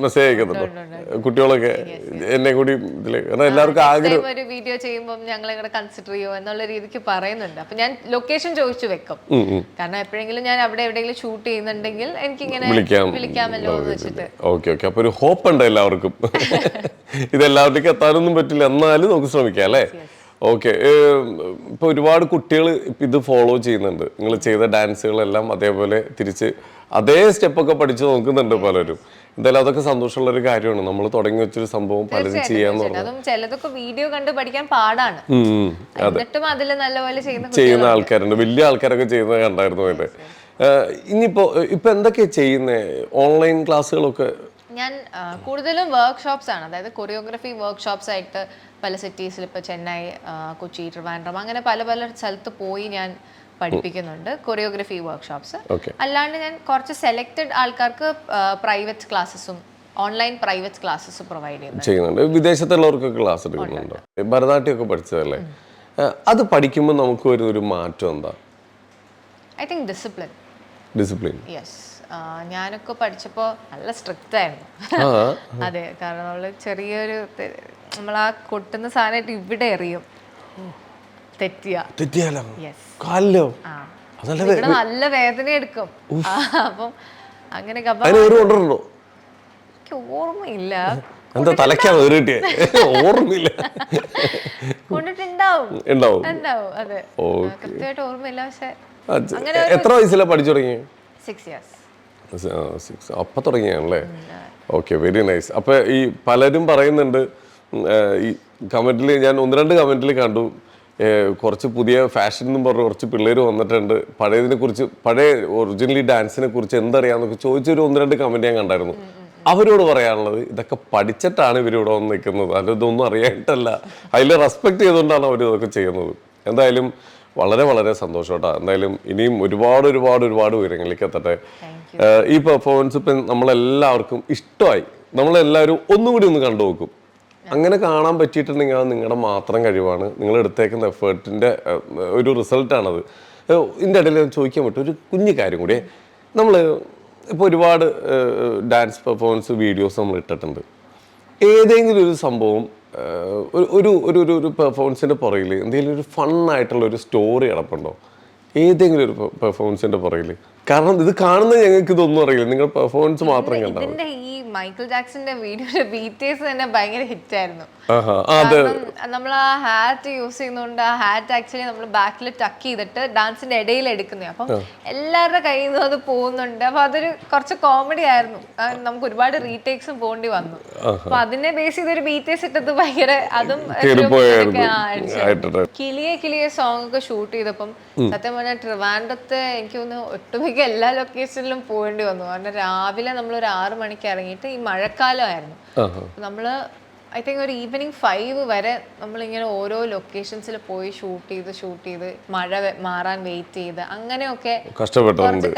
മെസ്സേജ് അയക്കുന്നുണ്ടോ കുട്ടികളൊക്കെ? എന്നെ കൂടി എല്ലാവർക്കും ആഗ്രഹം, ഒരു വീഡിയോ ചെയ്യുമ്പോൾ ഞങ്ങൾ ഇങ്ങനെ കൺസിഡർ ചെയ്യോ എന്നുള്ള രീതിക്ക് പറയുന്നുണ്ട്. അപ്പൊ ഞാൻ ലൊക്കേഷൻ ചോദിച്ചു വെക്കും, കാരണം എപ്പോഴെങ്കിലും ഞാൻ അവിടെ എവിടെയെങ്കിലും ഷൂട്ട് ചെയ്യുന്നുണ്ടെങ്കിൽ എനിക്ക് ഇങ്ങനെ വിളിക്കാമല്ലോ എന്ന് വെച്ചിട്ട്. ഓക്കെ ഓക്കെ, അപ്പൊ ഒരു ഹോപ്പ് ഉണ്ട് എല്ലാവർക്കും. ഇതെല്ലാവരിലേക്കും എത്താനൊന്നും പറ്റില്ല, എന്നാലും നമുക്ക് ശ്രമിക്കാം അല്ലേ? ഓക്കെ. ഇപ്പൊ ഒരുപാട് കുട്ടികൾ ഇത് ഫോളോ ചെയ്യുന്നുണ്ട്, നിങ്ങൾ ചെയ്ത ഡാൻസുകളെല്ലാം അതേപോലെ തിരിച്ച് അതേ സ്റ്റെപ്പൊക്കെ പഠിച്ചു നോക്കുന്നുണ്ട് പലരും. എന്തായാലും അതൊക്കെ സന്തോഷമുള്ള ഒരു കാര്യമാണ്. നമ്മൾ തുടങ്ങി വെച്ചൊരു സംഭവം പലരും ചെയ്യാന്ന് പറഞ്ഞു. ചിലതൊക്കെ വീഡിയോ കണ്ട് പഠിക്കാൻ പാടാണ്, എന്നിട്ടും അതിൽ നല്ലപോലെ ചെയ്യുന്ന ആൾക്കാരുണ്ട്, വലിയ ആൾക്കാരൊക്കെ ചെയ്യുന്നത് കണ്ടായിരുന്നു അതിന്റെ. ഇപ്പൊ എന്തൊക്കെയാ ചെയ്യുന്നേ? ഓൺലൈൻ ക്ലാസ്സുകളൊക്കെ ഞാൻ കൂടുതലും വർക്ക്ഷോപ്സ് ആണ്, അതായത് കൊറിയോഗ്രഫി വർക്ക്ഷോപ്സ് ആയിട്ട് പല സിറ്റീസിൽ, ഇപ്പോൾ ചെന്നൈ, കൊച്ചി, ട്രിവാൻഡ്രം, അങ്ങനെ പല പല സ്ഥലത്ത് പോയി ഞാൻ പഠിപ്പിക്കുന്നുണ്ട് കൊറിയോഗ്രഫി വർക്ക്ഷോപ്സ്. അല്ലാണ്ട് ഞാൻ കുറച്ച് സെലക്റ്റഡ് ആൾക്കാർക്ക് പ്രൈവറ്റ് ക്ലാസ്സസും ഓൺലൈൻ പ്രൈവറ്റ് ക്ലാസ്സസ് പ്രൊവൈഡ് ചെയ്യുന്നുണ്ട്. വിദേശത്തുള്ളവർക്കൊക്കെ ക്ലാസ് എടുക്കുന്നുണ്ട്. ഭരതനാട്യമൊക്കെ പഠിച്ചതല്ലേ? അത് പഠിക്കുമ്പോൾ നമുക്ക് വരുന്നൊരു മാറ്റം എന്താ? I think discipline. യെസ്, ഞാനൊക്കെ പഠിച്ചപ്പോൾ നല്ല സ്ട്രിക്റ്റ് ആയിരുന്നു. അതെ, കാരണം നമ്മള് ചെറിയൊരു നമ്മൾ ആ കൊട്ടുന്ന സാധനമായിട്ട് ഇവിടെ എറിയും, തെറ്റിയാലോ നല്ല വേദന എടുക്കും. അപ്പം അങ്ങനെ എനിക്ക് ഓർമ്മയില്ല, ഓർമ്മയില്ല, കൊണ്ടിട്ടുണ്ടാവും. അതെ, കൃത്യമായിട്ട് ഓർമ്മയില്ല. പക്ഷെ എത്ര വയസ്സിലാ പഠിച്ചു തുടങ്ങി? 6 years. അപ്പൊ തുടങ്ങിയാണല്ലേ? Okay, very nice. അപ്പൊ ഈ പലരും പറയുന്നുണ്ട്, ഈ കമന്റിൽ ഞാൻ 1-2 കമന്റിൽ കണ്ടു, കുറച്ച് പുതിയ ഫാഷൻ എന്നും പറഞ്ഞ് കുറച്ച് പിള്ളേർ വന്നിട്ടുണ്ട്, പഴയതിനെ കുറിച്ച്, പഴയ ഒറിജിനലി ഡാൻസിനെ കുറിച്ച് എന്തറിയാന്നൊക്കെ ചോദിച്ചൊരു 1-2 കമന്റ് ഞാൻ കണ്ടായിരുന്നു. അവരോട് പറയാനുള്ളത്, ഇതൊക്കെ പഠിച്ചിട്ടാണ് ഇവരിവിടെ വന്ന് നിൽക്കുന്നത്, അല്ല ഇതൊന്നും അറിയായിട്ടല്ല, അതിൽ റെസ്പെക്ട് ചെയ്തുകൊണ്ടാണ് അവർ ഇതൊക്കെ ചെയ്യുന്നത്. എന്തായാലും വളരെ വളരെ സന്തോഷം കേട്ടോ. എന്തായാലും ഇനിയും ഒരുപാട് ഉയരങ്ങളിലേക്ക് എത്തട്ടെ. ഈ പെർഫോമൻസ് ഇപ്പം നമ്മളെല്ലാവർക്കും ഇഷ്ടമായി, നമ്മളെല്ലാവരും ഒന്നുകൂടി ഒന്ന് കണ്ടു നോക്കും. അങ്ങനെ കാണാൻ പറ്റിയിട്ടുണ്ടെങ്കിൽ അത് നിങ്ങളുടെ മാത്രം കഴിവാണ്, നിങ്ങൾ എടുത്തേക്കുന്ന എഫേർട്ടിൻ്റെ ഒരു റിസൾട്ടാണത്. ഇതിൻ്റെ ഇടയിൽ ചോദിക്കാൻ പറ്റും ഒരു കുഞ്ഞു കാര്യം കൂടി. നമ്മൾ ഇപ്പോൾ ഒരുപാട് ഡാൻസ് പെർഫോമൻസ് വീഡിയോസ് നമ്മൾ ഇട്ടിട്ടുണ്ട്. ഏതെങ്കിലും ഒരു സംഭവം, ഒരു ഒരു ഒരു പെർഫോമൻസിൻ്റെ പുറകിൽ എന്തെങ്കിലും ഒരു ഫണ്ണായിട്ടുള്ള ഒരു സ്റ്റോറി കിടപ്പുണ്ടോ? ഏതെങ്കിലും ഒരു പെർഫോമൻസിൻ്റെ പുറകിൽ? കാരണം ഇത് കാണുന്ന ഞങ്ങൾക്ക് ഇതൊന്നും അറിയില്ല, നിങ്ങൾ പെർഫോമൻസ് മാത്രം കണ്ടാൽ. ഇതിന്റെ ഈ മൈക്കിൾ ജാക്സന്റെ വീഡിയോയുടെ ബീറ്റേഴ്സ് തന്നെ ഭയങ്കര ഹിറ്റ് ആയിരുന്നു. നമ്മൾ ആ ഹാറ്റ് യൂസ് ചെയ്യുന്നതുകൊണ്ട് ആ ഹാറ്റ് ആക്ച്വലി നമ്മൾ ബാക്കിൽ ടക്ക് ചെയ്തിട്ട് ഡാൻസിന്റെ ഇടയിൽ എടുക്കുന്നത്. അപ്പം എല്ലാവരുടെ കയ്യിൽ നിന്നും അത് പോകുന്നുണ്ട്. അപ്പൊ അതൊരു കുറച്ച് കോമഡി ആയിരുന്നു. നമുക്ക് ഒരുപാട് റീടേക്സും പോകേണ്ടി വന്നു. അപ്പൊ അതിനെ ബേസ് ചെയ്തൊരു ബീറ്റേഴ്സ് ഇട്ടത് ഭയങ്കര അതും കിളിയെ സോങ് ഒക്കെ ഷൂട്ട് ചെയ്തപ്പം സത്യം പറഞ്ഞാൽ ട്രിവാൻഡ്രത്ത് എനിക്ക് തോന്നുന്നു ഒട്ടുമിക്ക എല്ലാ ലൊക്കേഷനിലും പോകേണ്ടി വന്നു. കാരണം രാവിലെ നമ്മൾ ഒരു 6 മണിക്ക് ഇറങ്ങിയിട്ട് ഈ മഴക്കാലമായിരുന്നു. നമ്മള് ഐ തിങ്ക് ഒരു ഈവനിങ് 5 വരെ നമ്മളിങ്ങനെ ഓരോ ലൊക്കേഷൻസിൽ പോയി ഷൂട്ട് ചെയ്ത് മഴ മാറാൻ വെയിറ്റ് ചെയ്ത് അങ്ങനെയൊക്കെ കഷ്ടപ്പെട്ടിട്ടുണ്ട്.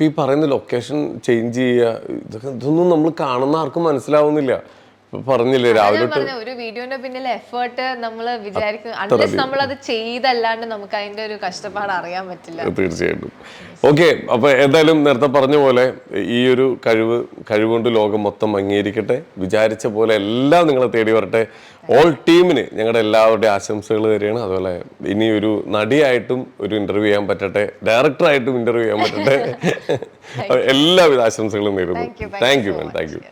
ഈ പറയുന്ന ലൊക്കേഷൻ ചേഞ്ച് ചെയ്യുക, ഇതൊന്നും നമ്മൾ കാണുന്ന ആർക്കും മനസ്സിലാവുന്നില്ല. പറഞ്ഞില്ലേ രാവിലെ ഒരു വീഡിയോന്റെ പിന്നിൽ എഫേർട്ട് നമ്മൾ വിചാരിക്കും, അൺലെസ് നമ്മൾ അത് ചെയ്തല്ലാണ്ട് നമുക്ക് അതിന്റെ ഒരു കഷ്ടപ്പാട് അറിയാൻ പറ്റില്ല. തീർച്ചയായിട്ടും. ഓക്കെ, അപ്പൊ എന്തായാലും നേരത്തെ പറഞ്ഞ പോലെ ഈ ഒരു കഴിവുകൊണ്ട് ലോകം മൊത്തം അംഗീകരിക്കട്ടെ. വിചാരിച്ച പോലെ എല്ലാം നിങ്ങളെ തേടി വരട്ടെ. ഓൾ ടീമിന് ഞങ്ങളുടെ എല്ലാവരുടെയും ആശംസകൾ തരികയാണ്. അതുപോലെ ഇനി ഒരു നടിയായിട്ടും ഒരു ഇന്റർവ്യൂ ചെയ്യാൻ പറ്റട്ടെ, ഡയറക്ടറായിട്ടും ഇന്റർവ്യൂ ചെയ്യാൻ പറ്റട്ടെ. എല്ലാവിധ ആശംസകളും നേരുന്നു. Thank you ma'am, thank you.